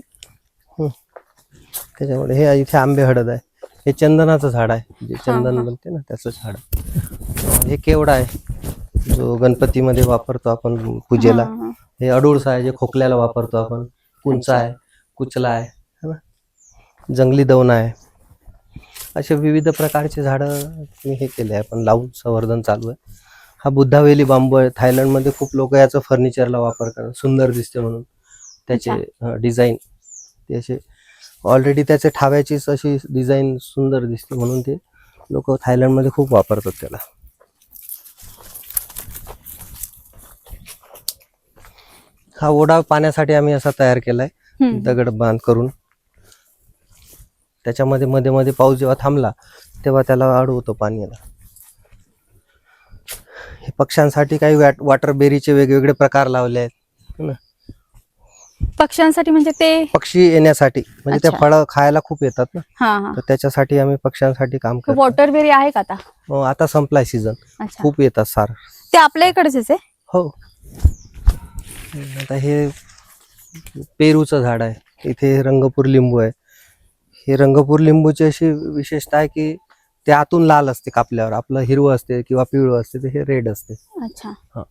त्याच्यामुळे हे इथे आंबे हळद आहे. हे चंदनाचं झाड आहे, जे चंदन बनते ना त्याचं झाड. हे केवडा आहे, जो गणपतीमध्ये वापरतो आपण पूजेला. हा. हे अडुळसा आहे, जे खोकल्याला वापरतो आपण. कुंचा आहे, कुचला आहे है ना, जंगली दवना आहे. असे विविध प्रकारचे झाडं मी हे केले आहे, पण लावून संवर्धन चालू आहे. हा बुद्धावेली बांबू आहे. थायलंडमध्ये खूप लोक याचं फर्निचरला वापर करतात, सुंदर दिसते म्हणून. त्याचे डिझाईन ते असे ऑलरेडी त्याचे ठाव्याचीच अशी डिझाईन सुंदर दिसते म्हणून ते लोक थायलंडमध्ये खूप वापरतात त्याला. हा ओढा पाण्यासाठी आम्ही असा तयार केलाय, दगड बांध करून. त्याच्यामध्ये मध्ये मध्ये पाऊस जेव्हा थांबला तेव्हा त्याला अडवतो पाण्याला. हे पक्ष्यांसाठी काही वॉटर बेरीचे वेगवेगळे प्रकार लावले आहेत ना. पक्ष्यांसाठी म्हणजे ते पक्षी येण्यासाठी, म्हणजे ते अच्छा. फळं खायला खूप येतात ना, हा हा तर त्याच्यासाठी आम्ही पक्ष्यांसाठी काम करतो. वॉटरबेरी आहे का आता? आता संपलाय सीझन, अच्छा, खूप येतात सार. ते आपल्या इकडचेच आहे. हो. आता हे पेरूचं झाड आहे, इथे रंगपूर लिंबू आहे. हे रंगपूर लिंबूची अशी विशेषता आहे की ते आतून लाल असते कापल्यावर, आपलं हिरवं असते किंवा पिवळं असते, ते हे रेड असते. अच्छा. हा.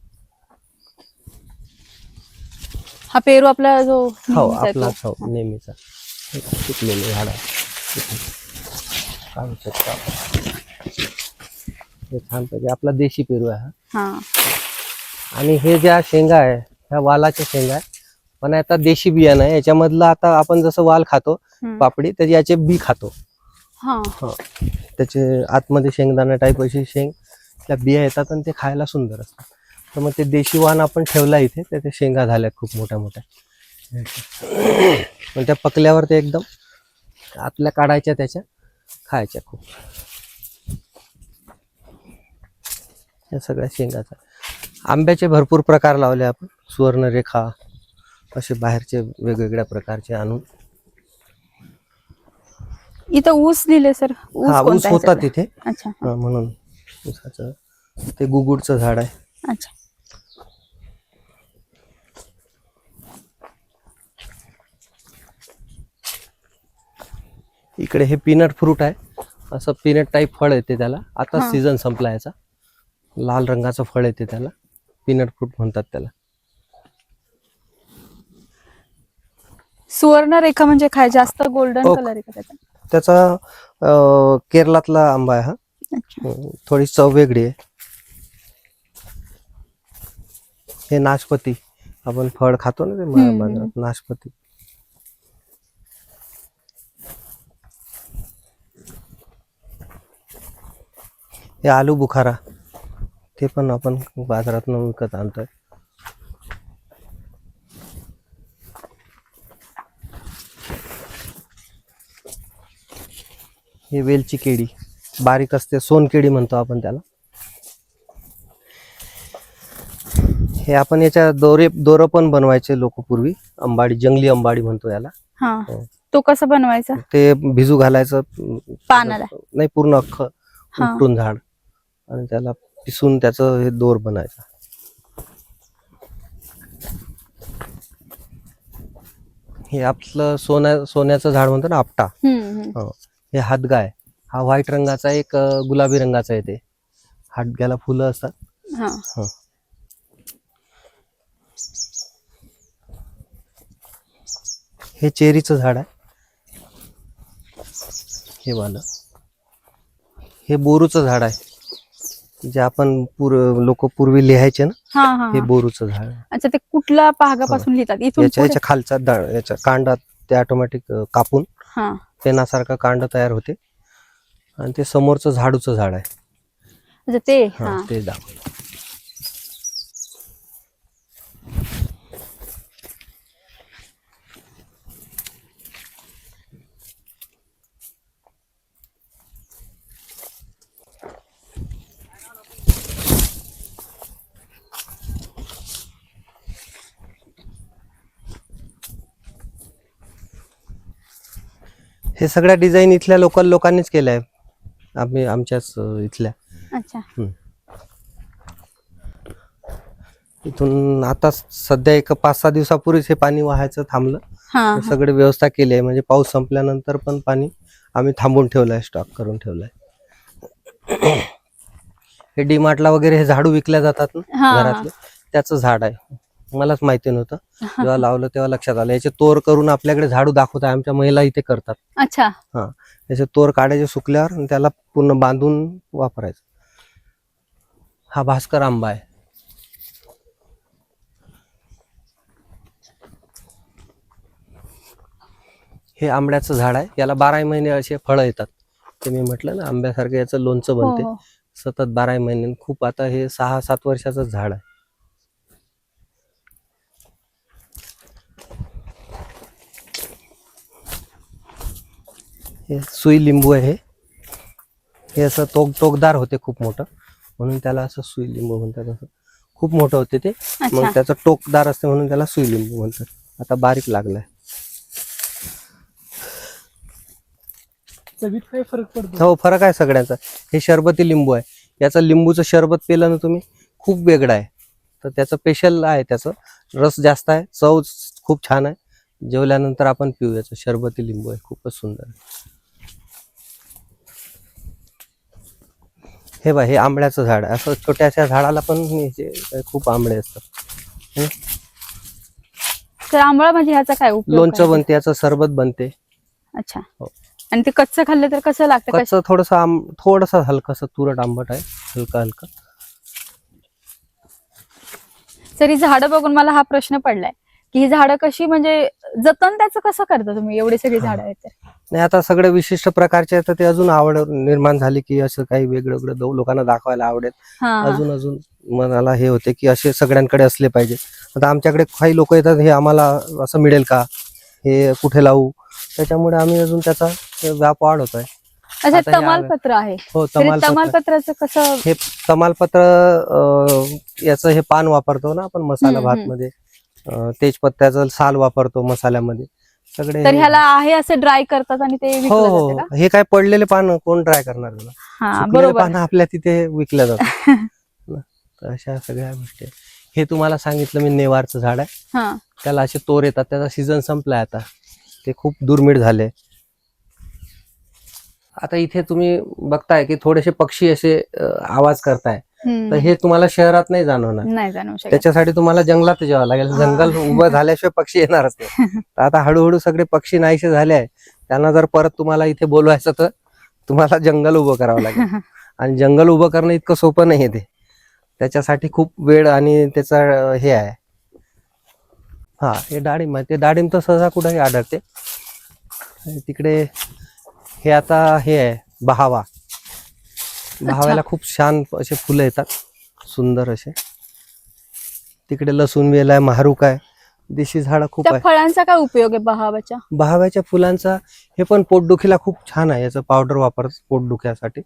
हा पेरू आपला जो हो, नेहमीचा आहे आपला तो. नेहमीचा पिकलेलं झाड आहे. इथे काढू शकतो आपण. हे छानपैकी आपला देशी पेरू आहे हा. हा आणि हे ज्या शेंगा आहे ह्या वालाच्या शेंगा आहे, पण आता देशी बियाणं आहे याच्यामधलं. आता आपण जसं वाल खातो हम्म. पापडी, तर याचे बी खातो. हा त्याचे आतमध्ये शेंगदाणा टाईप अशी शेंग त्या बिया येतात आणि ते खायला सुंदर असतात. तर मग ते देशी वाण आपण ठेवला इथे, तर ते शेंगा झाल्या खूप मोठ्या मोठ्या. पण त्या पकल्यावर ते एकदम आतल्या काढायच्या, त्याच्या खायच्या खूप. या सगळ्या शेंगाचा. आंब्याचे भरपूर प्रकार लावले आपण, सुवर्णरेखा असे बाहेरचे वेगवेगळ्या प्रकारचे आणून. इथं ऊस दिले सर. हा, ऊस कोणता आहे होता सध्या? तिथे. अच्छा हा. म्हणून ऊसाचं ते गुगुडचं झाड आहे. अच्छा. इकडे हे पीनट फ्रूट आहे, असं पीनट टाईप फळ येते त्याला. आता हा. सीझन संपला याचा. लाल रंगाचं फळ येते त्याला, पीनट फ्रूट म्हणतात त्याला. सुवर्ण रेखा म्हणजे काय? जास्त गोल्डन ओक. कलर आहे का त्याचा? त्याचा केरलातला आंबा आहे हा. अच्छा. थोडी चव वेगळी आहे. हे नाशपती, आपण फळ खातो ना ते बाजारात, नाशपती. हे आलू बुखारा, ते पण आपण बाजारात विकत आणतोय. हे वेलची केळी, बारीक असते, सोनकेळी म्हणतो आपण त्याला. हे आपण याच्या दोरं पण बनवायचे लोक पूर्वी. अंबाडी, जंगली अंबाडी म्हणतो याला. हा, तो कसा बनवायचा? ते भिजू घालायचं पानाला? नाही, पूर्ण अख्खं हा. उपटून झाड, आणि त्याला पिसून त्याचं हे दोर बनायचं. हे आपलं सोन्याचं झाड म्हणतो ना, आपटा. हे हातगाय, हा व्हाईट रंगाचा एक गुलाबी रंगाचा येते. हातग्याला फुलं असतात. हा. हे चेरीचं झाड आहे, हे वालं. हे बोरूचं झाड आहे, जे आपण लोक पूर्वी लिहायचे ना, हा हा हे हा. बोरूचं झाड आहे. अच्छा, ते कुठल्या भागापासून लिहितात? इथून पुढे? याच्या खालचा याच्या कांडात ते ऑटोमॅटिक कापून हा. पेनासारखा कांड तयार होते. आणि ते समोरचं झाडूचं झाड आहे. अच्छा, ते हा, हा. ते दाखव. हे सगळ्या डिझाईन इथल्या लोकल लोकांनीच केल्या आहे, आम्ही आमच्याच इथल्या. अच्छा. इथून आता सध्या एक 5-6 दिवसापूर्वीच हे पाणी वाहायचं थांबलं. हा. सगळी व्यवस्था केली आहे, म्हणजे पाऊस संपल्यानंतर पण पाणी आम्ही थांबून ठेवलंय, स्टॉक करून ठेवलंय. हे डीमार्टला वगैरे हे झाडू विकल्या जातात ना घरातले, त्याचं झाड आहे. मलाच माहिती नव्हतं, जेव्हा लावलं तेव्हा लक्षात आलं. याचे तोर करून आपल्याकडे झाडू दाखवत आहे, आमच्या महिला इथे करतात. अच्छा. हा, याचे तोर काढायचे सुकल्यावर आणि त्याला पूर्ण बांधून वापरायचं. हा भास्कर आंबा आहे. हे आंब्याचं झाड आहे, याला 12 महिने असे फळं येतात. ते मी म्हटलं ना, आंब्यासारखं याचं लोणचं बनते सतत 12 महिने. खूप, आता हे 6-7 वर्षाचं झाड आहे. हे सुई लिंबू आहे. हे असं टोकदार होते खूप मोठं, म्हणून त्याला असं सुई लिंबू म्हणतात. असं खूप मोठं होते ते, मग त्याचं टोकदार असते म्हणून त्याला सुई लिंबू म्हणतात. आता बारीक लागलाय. चवीत काही फरक पडतो? हो, फरक आहे सगळ्यांचा. हे शरबती लिंबू आहे. याचं लिंबूचं शरबत पिलं ना तुम्ही, खूप वेगळं आहे. तर त्याचं स्पेशल आहे, त्याचं रस जास्त आहे, चव खूप छान आहे. जेवल्यानंतर आपण पिऊ. याचं शरबती लिंबू आहे, खूपच सुंदर आहे. हे बघ, हे आंब्याचं झाड आहे. असं छोट्याशा झाडाला पण खूप आंबे असतात. तर आंबळा म्हणजे ह्याचा काय उपयोग? लोणचं बनते, याचं सरबत बनते. अच्छा. हो. आणि ते कच्चं खाल्लं तर कसं लागतं? कच्चं थोडंसं हलकंसं तुरट आंबट आहे, हलका हलका. तर ही झाडं बघून मला हा प्रश्न पडलाय की ही झाडं कशी, म्हणजे जतन त्याचं कसं करता तुम्ही? एवढी सगळी झाडं आहेत तर. नाही, आता सगळे विशिष्ट प्रकारचे आहेत, तर ते अजून आवड निर्माण झाली की असं काही वेगळं वेगळं लोकांना दाखवायला आवडेल. अजून मनाला हे होते की असे सगळ्यांकडे असले पाहिजे. आता आमच्याकडे काही लोक येतात, हे आम्हाला असं मिळेल का, हे कुठे लावू, त्याच्यामुळे आम्ही अजून त्याचा व्याप वाढवतोय. अच्छा, आता हे तमालपत्र आहे. हो, तरी तमालपत्राचं कसं? हे तमालपत्र याचं हे पान वापरतो ना आपण मसाला भात मध्ये. तेजपत्त्याचं साल वापरतो मसाल्यामध्ये सगळे. तर ह्याला आहे असं ड्राय करतात आणि ते विकलं जातं हो, का? हे काय पडलेले पान कोण ड्राय करणार त्याला? हा, सुकलेले बरोबर. पानं आपल्या तिथे विकल्या जातात. तर अशा सगळ्या गोष्टी आहेत. हे तुम्हाला सांगितलं मी, नेवारचं झाड आहे. हा. त्याला असे तोर येतात. त्याचा सीझन संपलाय आता, ते खूप दुर्मिळ झाले. आता इथे तुम्ही बघताय की थोडेसे पक्षी असे आवाज करताय, तर हे तुम्हाला शहरात नाही जाणवणार. नाही जाणवू शकत. त्याच्यासाठी तुम्हाला जंगलात जावं लागेल. जंगल उभं झाल्याशिवाय पक्षी येणारच नाही. तर आता हळूहळू सगळे पक्षी नाहीसे झाले आहे. त्यांना जर परत तुम्हाला इथे बोलवायचं तर तुम्हाला जंगल उभं करावं लागेल. आणि जंगल उभं करणं इतकं सोपं नाही ते. त्याच्यासाठी खूप वेळ आणि त्याचा हे आहे. हा, हे डाळिंब आहे. ते डाळिंब तर सहसा कुठेही आढळते. तिकडे हे आता हे आहे बहावा. बहाव्याला खूप छान असे फुलं येतात, सुंदर असे. तिकडे लसूण वेल आहे, महारूक आहे, देशी झाडं खूप त्या आहे. फळांचा काय उपयोग आहे बहावाच्या? बहाव्याच्या फुलांचा हे पण पोटदुखीला खूप छान आहे. याचं पावडर वापरतात पोटदुख्यासाठी.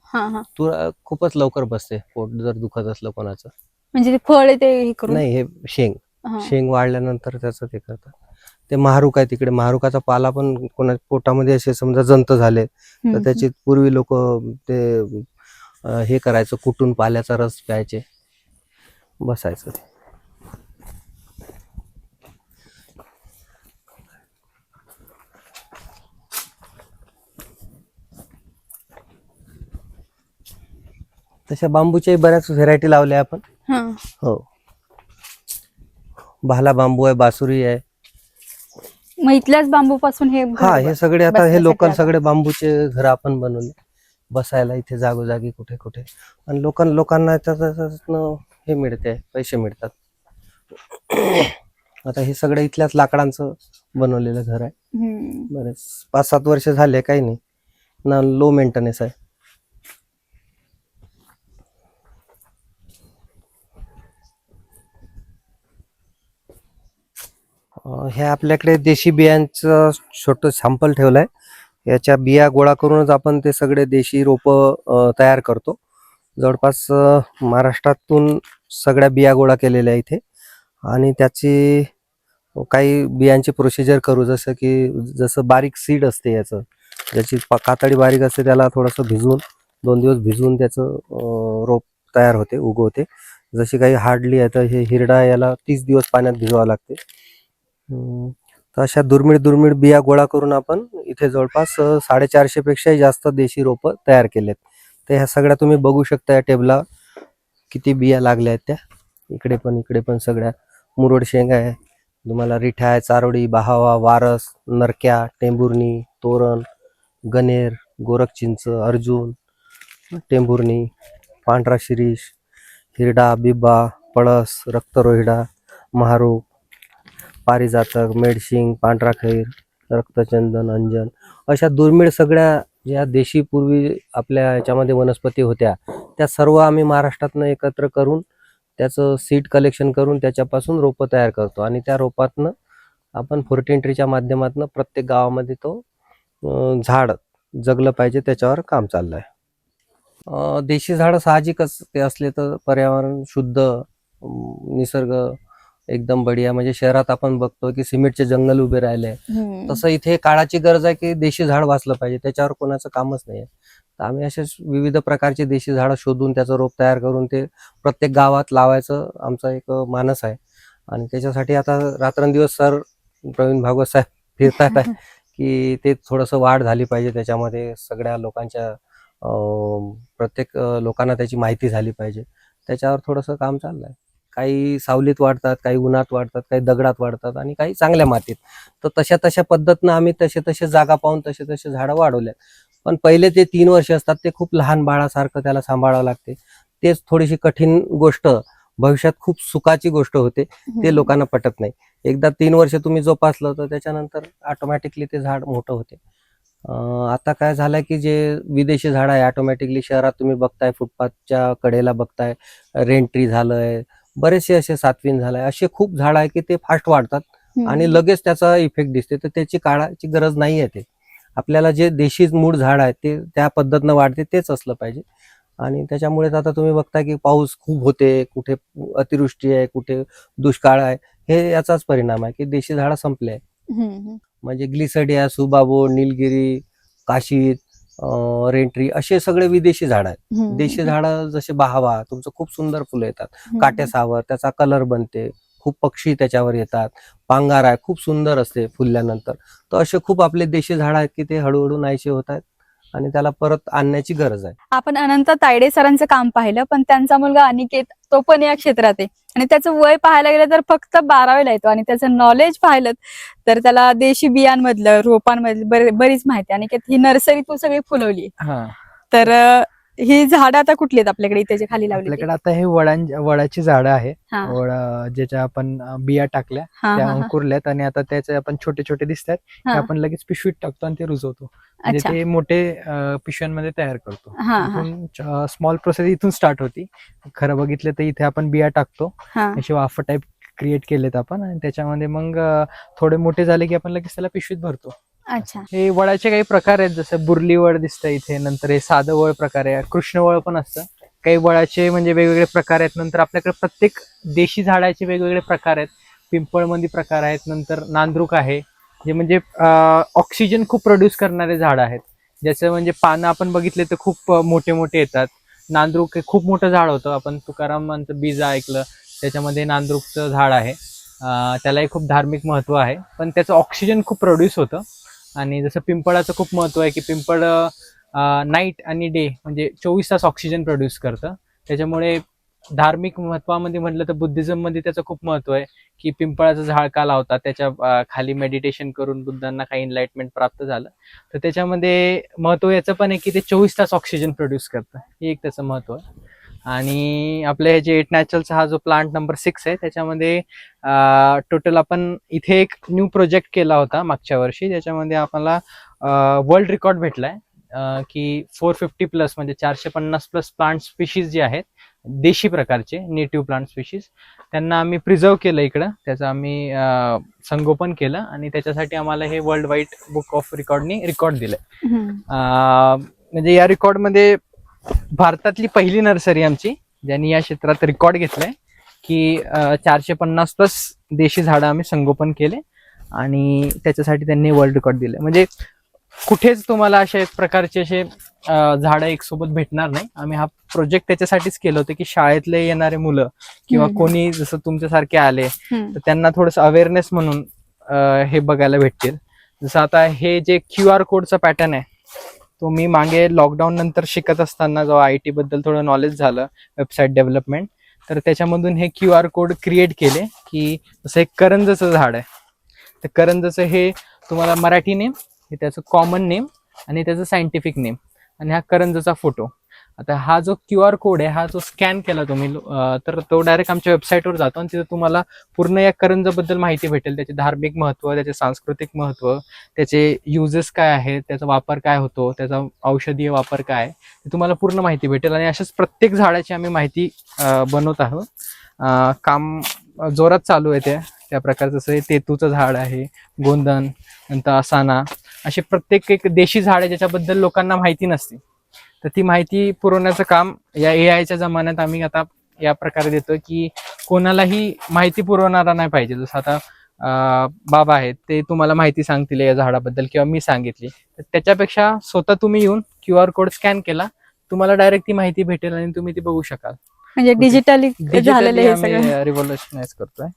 खूपच लवकर बसते पोट जर दुखत असलं कोणाचं. म्हणजे ते फळ ते हे करून? नाही, हे शेंग वाढल्यानंतर त्याचं ते करतात. ते महारूक आहे. तिकडे महारूकाचा पाला पण कोणा पोटामध्ये असे समजा जंत झाले तर त्याची पूर्वी लोक ते हे करायचं, कुटून पाल्याचा रस प्यायचे, बसायचं. तशा बांबूच्या बऱ्याच व्हेरायटी लावल्या आपण. हो, भाला बांबू आहे, बासुरी आहे. मग इथल्याच बांबू पासून हे? हा, हे सगळे आता हे लोकल सगळे बांबूचे घर आपण बनवले बसायला इथे जागोजागी कुठे कुठे. आणि लोकांना त्याच्यातनं हे मिळते, पैसे मिळतात. आता हे सगळं इथल्याच लाकडांचं बनवलेलं घर आहे. बरेच 5-7 वर्ष झाले, काही नाही ना, लो मेंटेनन्स आहे. हे आपल्याकडे देशी बियांचं छोटं सॅम्पल ठेवलंय. याच्या बिया गोळा करूनच आपण ते सगळे देशी रोपं तयार करतो. जवळपास महाराष्ट्रातून सगळ्या बिया गोळा केलेल्या आहे इथे. आणि त्याची काही बियांची प्रोसिजर करू, जसं बारीक सीड असते याचं, ज्याची कातडी बारीक असते, त्याला थोडंसं भिजवून 2 दिवस भिजवून त्याचं रोप तयार होते, उगवते. जशी काही हार्डली आहे तर हे हिरडा, याला 30 दिवस पाण्यात भिजवावं लागते. तर अशा दुर्मिळ बिया गोळा करून आपण इथे जवळपास 450 पेक्षाही जास्त देशी रोपं तयार केलेत. तर ह्या सगळ्या तुम्ही बघू शकता या टेबला किती बिया लागल्या आहेत त्या. इकडे पण सगळ्या मुरड शेंग आहे, तुम्हाला रिठा आहे, चारोळी, बहावा, वारस, नरक्या, टेंभुर्णी, तोरण, गणेर, गोरखचिंच, अर्जुन, टेंभुर्णी, पांढरा शिरीष, हिरडा, बिब्बा, पळस, रक्तरोहिडा, महारूक, पारिजातक, मेडशिंग, पांढरा खैर, रक्तचंदन, अंजन, अशा दुर्मिळ सगळ्या ज्या देशी पूर्वी आपल्या याच्यामध्ये वनस्पती होत्या, त्या सर्व आम्ही महाराष्ट्रातनं एकत्र करून त्याचं सीड कलेक्शन करून त्याच्यापासून रोपं तयार करतो. आणि त्या रोपातनं आपण 14 ट्रीच्या माध्यमातून प्रत्येक गावामध्ये तो झाड जगलं पाहिजे त्याच्यावर काम चाललं आहे. देशी झाडं साहजिकच ते असले तर पर्यावरण शुद्ध, निसर्ग एकदम बढिया. म्हणजे शहरात आपण बघतो की सिमेंटचे जंगल उभे राहिले, तसं इथे काळाची गरज आहे की देशी झाड वाचलं पाहिजे, त्याच्यावर कोणाचं कामच नाही. तर आम्ही असे विविध प्रकारचे देशी झाडं शोधून त्याचं रोप तयार करून ते प्रत्येक गावात लावायचं आमचा एक मानस आहे. आणि त्याच्यासाठी आता रात्रंदिवस सर प्रवीण भागवत साहेब फिरतात आहे की ते थोडंसं वाढ झाली पाहिजे त्याच्यामध्ये, सगळ्या लोकांच्या प्रत्येक लोकांना त्याची माहिती झाली पाहिजे, त्याच्यावर थोडंसं काम चाललंय. काही सावलीत वाढतात, काही उन्हात वाढतात, काही दगडात वाढतात आणि काही चांगल्या मातीत. तर तशा पद्धतीनं आम्ही तसे जागा पाहून तसे झाडं वाढवल्या. पण पहिले ते 3 वर्ष असतात ते खूप लहान बाळासारखं त्याला सांभाळावं लागते. तेच थोडीशी कठीण गोष्ट, भविष्यात खूप सुखाची गोष्ट होते, ते लोकांना पटत नाही. एकदा 3 वर्ष तुम्ही जोपासलं तर त्याच्यानंतर ऑटोमॅटिकली ते झाड मोठं होते. आता काय झालंय की जे विदेशी झाड आहे ऑटोमॅटिकली शहरात तुम्ही बघताय, फुटपाथच्या कडेला बघताय, रेन ट्री झालंय, बरेचसे असे सातवीन झालंय, असे खूप झाड आहे की ते फास्ट वाढतात आणि लगेच त्याचा इफेक्ट दिसते. तर त्याची काळाची गरज नाही आहे. ते आपल्याला जे देशी मूळ झाड आहे ते त्या पद्धतीनं वाढते तेच असलं पाहिजे. आणि त्याच्यामुळेच आता तुम्ही बघता की पाऊस खूप होते, कुठे अतिवृष्टी आहे, कुठे दुष्काळ आहे, हे याचाच परिणाम आहे की देशी झाडं संपले आहे. म्हणजे ग्लिसडिया, सुबाबो, निलगिरी, काशीद, रेंट्री असे सगळे विदेशी झाड आहेत. देशी झाडं जसे बहावा, तुमचं खूप सुंदर फुलं येतात, काट्यासावर त्याचा कलर बनते, खूप पक्षी त्याच्यावर येतात, पांगार आहे, खूप सुंदर असते फुलल्यानंतर. तर असे खूप आपले देशी झाड आहेत की ते हळूहळू नाहीसे होत आहेत आणि त्याला परत आणण्याची गरज आहे. आपण अनंत तायडे सरांचं काम पाहिलं, पण त्यांचा मुलगा अनिकेत तो पण या क्षेत्रात आहे आणि त्याचं वय पाहायला गेलं तर फक्त 12वीला येतो आणि त्याचं नॉलेज पाहिलं तर त्याला देशी बियांमधलं, रोपांमधलं बरीच माहिती. अनिकेत, ही नर्सरी तू सगळी फुलवली, तर ही झाडं आता कुठली आहेत आपल्याकडे इथे जे खाली लावली? आपल्याकडे आता हे वडाची झाडं आहे. वडा ज्याच्या आपण बिया टाकल्या त्या अंकुरल्यात आणि आता त्याचे आपण छोटे छोटे दिसतात ते आपण लगेच पिशवीत टाकतो आणि ते रुजवतो. म्हणजे ते मोठे पिशव्यांमध्ये तयार करतो. स्मॉल प्रोसेस इथून स्टार्ट होती. खरं बघितलं तर इथे आपण बिया टाकतो, असे वाफा टाईप क्रिएट केलेत आपण आणि त्याच्यामध्ये मग थोडे मोठे झाले की आपण लगेच त्याला पिशवीत भरतो. अच्छा. हे वडाचे काही प्रकार आहेत, जसं बुरली वड दिसतं इथे, नंतर हे साधं वळ प्रकार आहे, कृष्ण वळ पण असतं. काही वळाचे म्हणजे वेगवेगळे प्रकार आहेत. नंतर आपल्याकडे प्रत्येक देशी झाडाचे वेगवेगळे प्रकार आहेत. पिंपळमध्ये प्रकार आहेत, नंतर नांद्रुक आहे जे म्हणजे ऑक्सिजन खूप प्रोड्यूस करणारे झाड आहेत, ज्याचं म्हणजे पानं आपण बघितले तर खूप मोठे मोठे येतात. नांद्रुक हे खूप मोठं झाड होतं, आपण तुकारामांचं बीज ऐकलं, त्याच्यामध्ये नांद्रुकचं झाड आहे. त्यालाही खूप धार्मिक महत्व आहे, पण त्याचं ऑक्सिजन खूप प्रोड्यूस होतं. आणि जसं पिंपळाचं खूप महत्व आहे की पिंपळ नाईट आणि डे म्हणजे 24 तास ऑक्सिजन प्रोड्यूस करतं. त्याच्यामुळे धार्मिक महत्वामध्ये म्हटलं तर बुद्धिझम मध्ये त्याचं खूप महत्व आहे की पिंपळाचं झाड का लावतात, त्याच्या खाली मेडिटेशन करून बुद्धांना काही एनलाइटमेंट प्राप्त झालं. तर त्याच्यामध्ये महत्व याचं पण आहे की ते 24 तास ऑक्सिजन प्रोड्यूस करतं, हे एक त्याचं महत्व आहे. आणि आपल्या हे जे 8 नॅचरलचा हा जो प्लांट नंबर 6 आहे त्याच्यामध्ये टोटल आपण इथे एक न्यू प्रोजेक्ट केला होता मागच्या वर्षी, त्याच्यामध्ये आपल्याला वर्ल्ड रेकॉर्ड भेटलाय की 450+ म्हणजे 450+ प्लांट स्पीशीज जे आहेत देशी प्रकारचे नेटिव्ह प्लांट स्पीशीज, त्यांना आम्ही प्रिझर्व केलं इकडं, त्याचं आम्ही संगोपन केलं आणि त्याच्यासाठी आम्हाला हे वर्ल्ड वाईड बुक ऑफ रेकॉर्डनी रेकॉर्ड दिलंय. म्हणजे या रेकॉर्डमध्ये भारतातली पहिली नर्सरी आमची ज्यांनी या क्षेत्रात रेकॉर्ड घेतलाय की 450+ देशी झाडं आम्ही संगोपन केले आणि त्याच्यासाठी त्यांनी वर्ल्ड रेकॉर्ड दिले. म्हणजे कुठेच तुम्हाला अशा एक प्रकारचे असे झाडं एक सोबत भेटणार नाही. आम्ही हा प्रोजेक्ट त्याच्यासाठीच केलं होतं की शाळेतले येणारे मुलं किंवा कोणी जसं तुमच्यासारखे आले तर त्यांना थोडंसं अवेअरनेस म्हणून हे बघायला भेटतील. जसं आता हे जे QR कोडचा पॅटर्न आहे तो मी मागे लॉकडाऊन नंतर शिकत असताना जेव्हा IT बद्दल थोडं नॉलेज झालं, वेबसाईट डेव्हलपमेंट, तर त्याच्यामधून हे QR कोड क्रिएट केले की जसं एक करंजचं झाड आहे, तर करंजचं हे तुम्हाला मराठी नेम, हे त्याचं कॉमन नेम आणि त्याचं सायंटिफिक नेम आणि हा करंजचा फोटो. आता हा जो QR कोड आहे हा जो स्कॅन केला तुम्ही तर तो डायरेक्ट आमच्या वेबसाईटवर जातो आणि तिथं तुम्हाला पूर्ण या करंजाबद्दल माहिती भेटेल, त्याचे धार्मिक महत्व, त्याचे सांस्कृतिक महत्व, त्याचे युजेस काय आहेत, त्याचा वापर काय होतो, त्याचा औषधीय वापर काय आहे, ते तुम्हाला पूर्ण माहिती भेटेल. आणि अशाच प्रत्येक झाडाची आम्ही माहिती बनवत आहोत. काम जोरात चालू आहे त्या प्रकारचं. जसं तेतूचं झाड आहे, गोंदन, नंतर असाना, असे प्रत्येक एक देशी झाड आहे ज्याच्याबद्दल लोकांना माहिती नसते, तर ती माहिती पुरवण्याचं काम या AIच्या जमान्यात आम्ही आता या प्रकारे देतो की कोणालाही माहिती पुरवणारा नाही पाहिजे. जसं आता बाबा आहेत, ते तुम्हाला माहिती सांगतील या झाडाबद्दल किंवा मी सांगितली, तर त्याच्यापेक्षा स्वतः तुम्ही येऊन QR कोड स्कॅन केला, तुम्हाला डायरेक्ट ती माहिती भेटेल आणि तुम्ही ती बघू शकाल. म्हणजे डिजिटली झालेलं हे सगळं. रिव्होल्युशनाइज करतोय.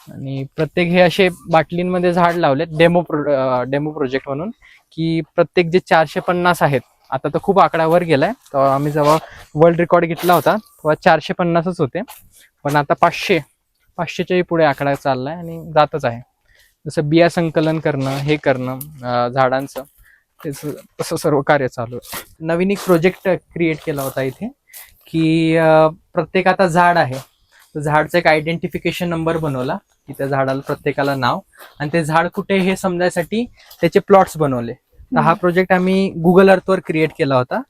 आणि प्रत्येक हे असे बाटलींमध्ये झाड लावलेत डेमो प्रोजेक्ट म्हणून, की प्रत्येक जे 450 आहेत, आता तर खूप आकडावर गेलाय, तर आम्ही जेव्हा वर्ल्ड रेकॉर्ड घेतला होता तेव्हा 450च होते, पण आता 500च्याही पुढे आकडा चाललाय आणि जातच आहे. जसं बिया संकलन करणं, हे करणं झाडांचं, तसं सर्व कार्य चालू आहे. नवीन एक प्रोजेक्ट क्रिएट केला होता इथे, की प्रत्येक आता झाड आहे, तर झाडचा एक आयडेंटिफिकेशन नंबर बनवला, की त्या झाडाला प्रत्येकाला नाव, आणि ते झाड कुठे हे समजायसाठी त्याचे प्लॉट्स बनवले. तर हा प्रोजेक्ट आम्ही गुगल अर्थवर क्रिएट केला होता,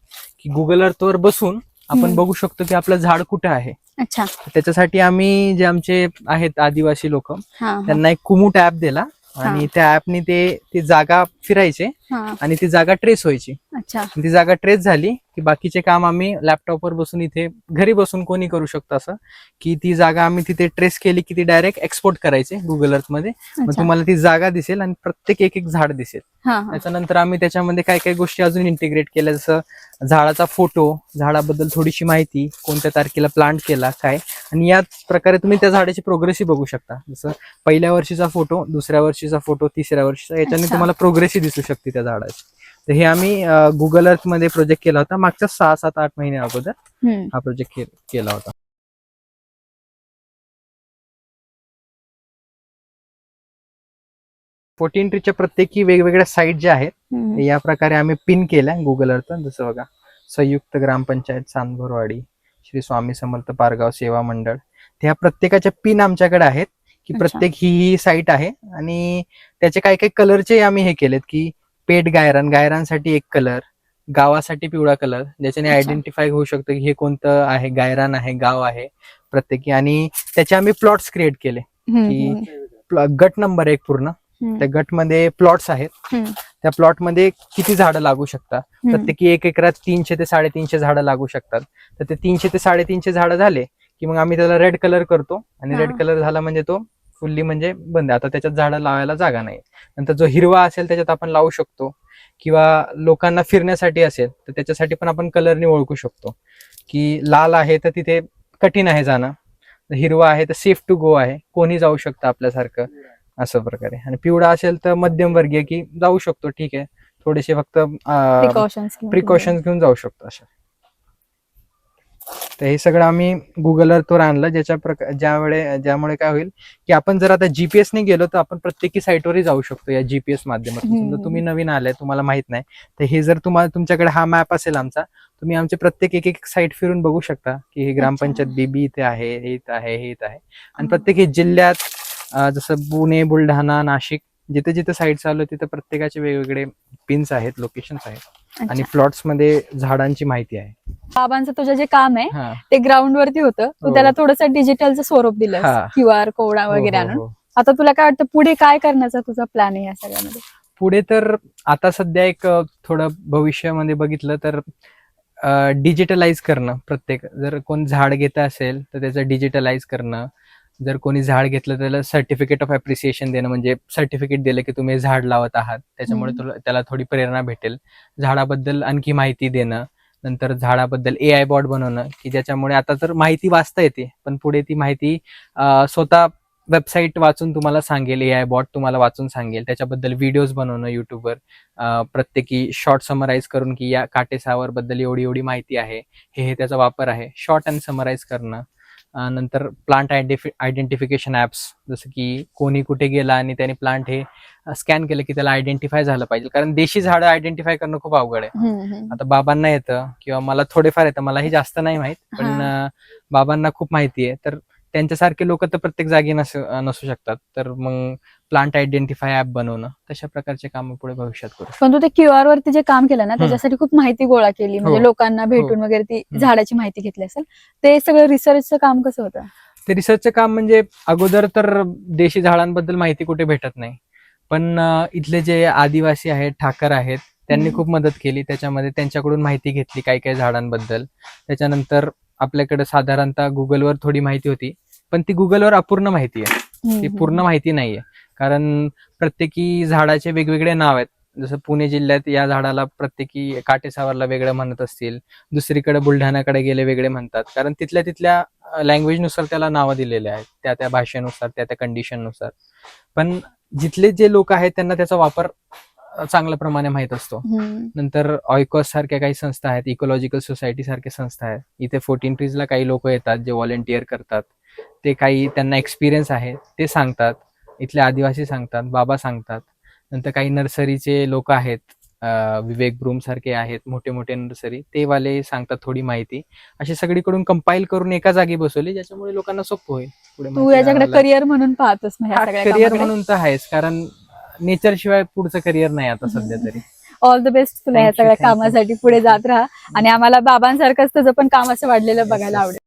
की गुगल अर्थवर बसून आपण बघू शकतो की आपलं झाड कुठे आहे. अच्छा. त्याच्यासाठी आम्ही जे आमचे आहेत आदिवासी लोक, हा, त्यांना एक कुमुट ऍप दिला, आणि त्या ऍपनी ती जागा फिरायचे हा. आणि ती जागा ट्रेस व्हायची. अच्छा. ती जागा ट्रेस झाली की बाकीचे काम आम्ही लॅपटॉपवर बसून इथे घरी बसून कोणी करू शकतो, असं की ती जागा आम्ही तिथे ट्रेस केली की ती डायरेक्ट एक्सपोर्ट करायचे गुगल अर्थ मध्ये. मग अच्छा. तुम्हाला ती जागा दिसेल आणि प्रत्येक एक झाड दिसेल. हा, हा. त्याच्यानंतर आम्ही त्याच्यामध्ये काय काय गोष्टी अजून इंटिग्रेट केल्या, जसं झाडाचा फोटो, झाडाबद्दल थोडीशी माहिती, कोणत्या तारखेला प्लांट केला काय, आणि याच प्रकारे तुम्ही त्या झाडाची प्रोग्रेसही बघू शकता. जसं पहिल्या वर्षीचा फोटो, दुसऱ्या वर्षीचा फोटो, तिसऱ्या वर्षीचा, याच्याने अच्छा. तुम्हाला प्रोग्रेसही दिसू शकते त्या झाडाची. तर हे आम्ही गुगल अर्थ मध्ये प्रोजेक्ट केला होता मागच्या 6, 7, 8 महिन्या अगोदर हा प्रोजेक्ट केला होता. 14 ट्रीच्या प्रत्येकी वेगवेगळ्या साईट ज्या आहेत, या प्रकारे आम्ही पिन केल्या गुगल अर्थ. जसं बघा, संयुक्त ग्रामपंचायत चांदभरवाडी, श्री स्वामी समर्थ पारगाव सेवा मंडळ, त्या प्रत्येकाच्या पिन आमच्याकडे आहेत, की प्रत्येक ही साईट आहे. आणि त्याचे काही काही कलरचे आम्ही हे केलेत, की पेट गायरांसाठी एक कलर, गावासाठी पिवळा कलर, ज्याच्याने आयडेंटिफाय होऊ शकतं की हे कोणतं आहे, गायरान आहे, गाव आहे प्रत्येकी. आणि त्याचे आम्ही प्लॉट्स क्रिएट केले, की गट नंबर 1 पूर्ण, त्या गटमध्ये प्लॉट्स आहेत, त्या प्लॉटमध्ये किती झाडं लागू शकतात. प्रत्येकी 1 एकरात 300 ते 350 झाडं लागू शकतात. तर ते 300 ते 350 झाडं झाले की मग आम्ही त्याला रेड कलर करतो, आणि रेड कलर झाला म्हणजे तो फुल्ली म्हणजे बंद, आता त्याच्यात झाडं लावायला जागा नाही. नंतर जो हिरवा असेल त्याच्यात आपण लावू शकतो, किंवा लोकांना फिरण्यासाठी असेल तर त्याच्यासाठी पण आपण कलरने ओळखू शकतो, की लाल आहे तर तिथे कठीण आहे जाणं, हिरवा आहे तर सेफ टू गो आहे, कोणी जाऊ शकतं आपल्यासारखं, असं प्रकारे. आणि पिवळा असेल तर मध्यमवर्गीय, की जाऊ शकतो, ठीक आहे, थोडेसे फक्त प्रिकॉशन्स घेऊन जाऊ शकतो अशा. तर हे सगळं आम्ही गुगल अर्थवर आणलं, ज्यामुळे काय होईल की आपण जर आता GPS ने गेलो तर आपण प्रत्येकी साईटवरही जाऊ शकतो या GPS माध्यमातून. समजा तुम्ही नवीन आलाय, तुम्हाला माहित नाही, तर हे जर तुमच्याकडे हा मॅप असेल आमचा, तुम्ही आमचे प्रत्येक एक साईट फिरून बघू शकता, की हे ग्रामपंचायत बीबी इथे आहे, हे इथं आहे, हे इथं आहे. आणि प्रत्येक हे जिल्ह्यात, जसं पुणे, बुलढाणा, नाशिक, जिथे जिथे साईट चालू आहे तिथे प्रत्येकाचे वेगवेगळे पिन्स आहेत, लोकेशन्स आहेत, आणि प्लॉट्स मध्ये झाडांची माहिती आहे. बाबांचं तुझं जे काम आहे ते ग्राउंड वरती होतं, तू त्याला थोडंसं डिजिटलचं स्वरूप दिलं, QR कोड वगैरे आणून. आता तुला काय वाटतं पुढे काय करण्याचा तुझा प्लॅन आहे या सगळ्यामध्ये? पुढे तर आता सध्या एक थोडं भविष्यामध्ये बघितलं तर डिजिटलाइज करणं, प्रत्येक जर कोण झाड घेत असेल तर त्याचं डिजिटलाइज करणं, जर कोणी झाड घेतलं त्याला सर्टिफिकेट ऑफ अप्रिसिएशन देणं, म्हणजे सर्टिफिकेट दिलं की तुम्ही झाड लावत आहात, त्याच्यामुळे त्याला थोडी प्रेरणा भेटेल, झाडाबद्दल आणखी माहिती देणं. नंतर झाडाबद्दल AI बॉट बनवणं, की ज्याच्यामुळे आता तर माहिती वाचता येते, पण पुढे ती माहिती स्वतः वेबसाईट वाचून तुम्हाला सांगेल, AI बॉट तुम्हाला वाचून सांगेल. त्याच्याबद्दल व्हिडिओज बनवणं युट्यूबवर, प्रत्येकी शॉर्ट समराईज करून, की या काटेसावर बद्दल एवढी एवढी माहिती आहे, हे त्याचा वापर आहे, शॉर्ट अँड समराईज करणं. नंतर प्लांट आयडेंटिफिकेशन ऍप्स, जसं की कोणी कुठे गेला आणि त्याने प्लांट हे स्कॅन केलं की त्याला आयडेंटिफाय झालं पाहिजे, कारण देशी झाडं आयडेंटिफाय करणं खूप अवघड आहे. आता बाबांना येतं किंवा मला थोडेफार येतं, मलाही जास्त नाही माहित, पण बाबांना खूप माहिती आहे. तर त्यांच्यासारखे लोक तर प्रत्येक जागी नसू शकतात, तर मग प्लांट आयडेंटिफाय ऍप बनवणं, तशा प्रकारचे काम पुढे भविष्यात करू. पण तू ते QR वरती जे काम केलं ना, त्याच्यासाठी खूप माहिती गोळा केली, म्हणजे लोकांना भेटून वगैरे ती झाडाची माहिती घेतली असेल, ते सगळं रिसर्चचं काम कसं होतं? ते रिसर्चचं काम म्हणजे अगोदर तर देशी झाडांबद्दल माहिती कुठे भेटत नाही, पण इथले जे आदिवासी आहेत, ठाकर आहेत, त्यांनी खूप मदत केली. त्याच्यामध्ये त्यांच्याकडून माहिती घेतली काय काय झाडांबद्दल. त्याच्यानंतर आपल्याकडे साधारणतः गुगलवर थोडी माहिती होती, पण ती गुगलवर अपूर्ण माहिती आहे, ती पूर्ण माहिती नाहीये. कारण प्रत्येकी झाडाचे वेगवेगळे नाव आहेत. जसं पुणे जिल्ह्यात या झाडाला प्रत्येकी काटेसावरला वेगळं म्हणत असतील, दुसरीकडे बुलढाण्याकडे गेले वेगळे म्हणतात, कारण तिथल्या लँग्वेजनुसार त्याला नावं दिलेले आहेत, त्या भाषेनुसार, त्या कंडिशननुसार. पण जिथले जे लोक आहेत त्यांना त्याचा वापर चांगल्या प्रमाणे माहित असतो. नंतर ऑयकॉस सारख्या काही संस्था आहेत, इकोलॉजिकल सोसायटी सारख्या संस्था आहेत. इथे 14 ट्रीजला काही लोक येतात जे व्हॉलेंटिअर करतात, ते काही त्यांना एक्सपिरियन्स आहे ते सांगतात, इथले आदिवासी सांगतात, बाबा सांगतात. नंतर काही नर्सरीचे लोक आहेत, विवेक ब्रूम सारखे आहेत, मोठे मोठे नर्सरी, ते वाले सांगतात थोडी माहिती. अशी सगळीकडून कंपाईल करून एका जागी बसवली, ज्याच्यामुळे लोकांना सोपं होईल पुढे तू याच्याकडे करिअर म्हणून पाहतोस मग ह्या सगळ्या करिअर कामाकडे? म्हणून तर आहेच, कारण नेचर शिवाय पुढचं करिअर नाही आता सध्या तरी. ऑल द बेस्ट तुला ह्या Thank you, सगळ्या thank you. कामासाठी. पुढे जात राहा आणि आम्हाला बाबांसारखंच तुझं पण काम असं वाढलेलं बघायला आवडेल.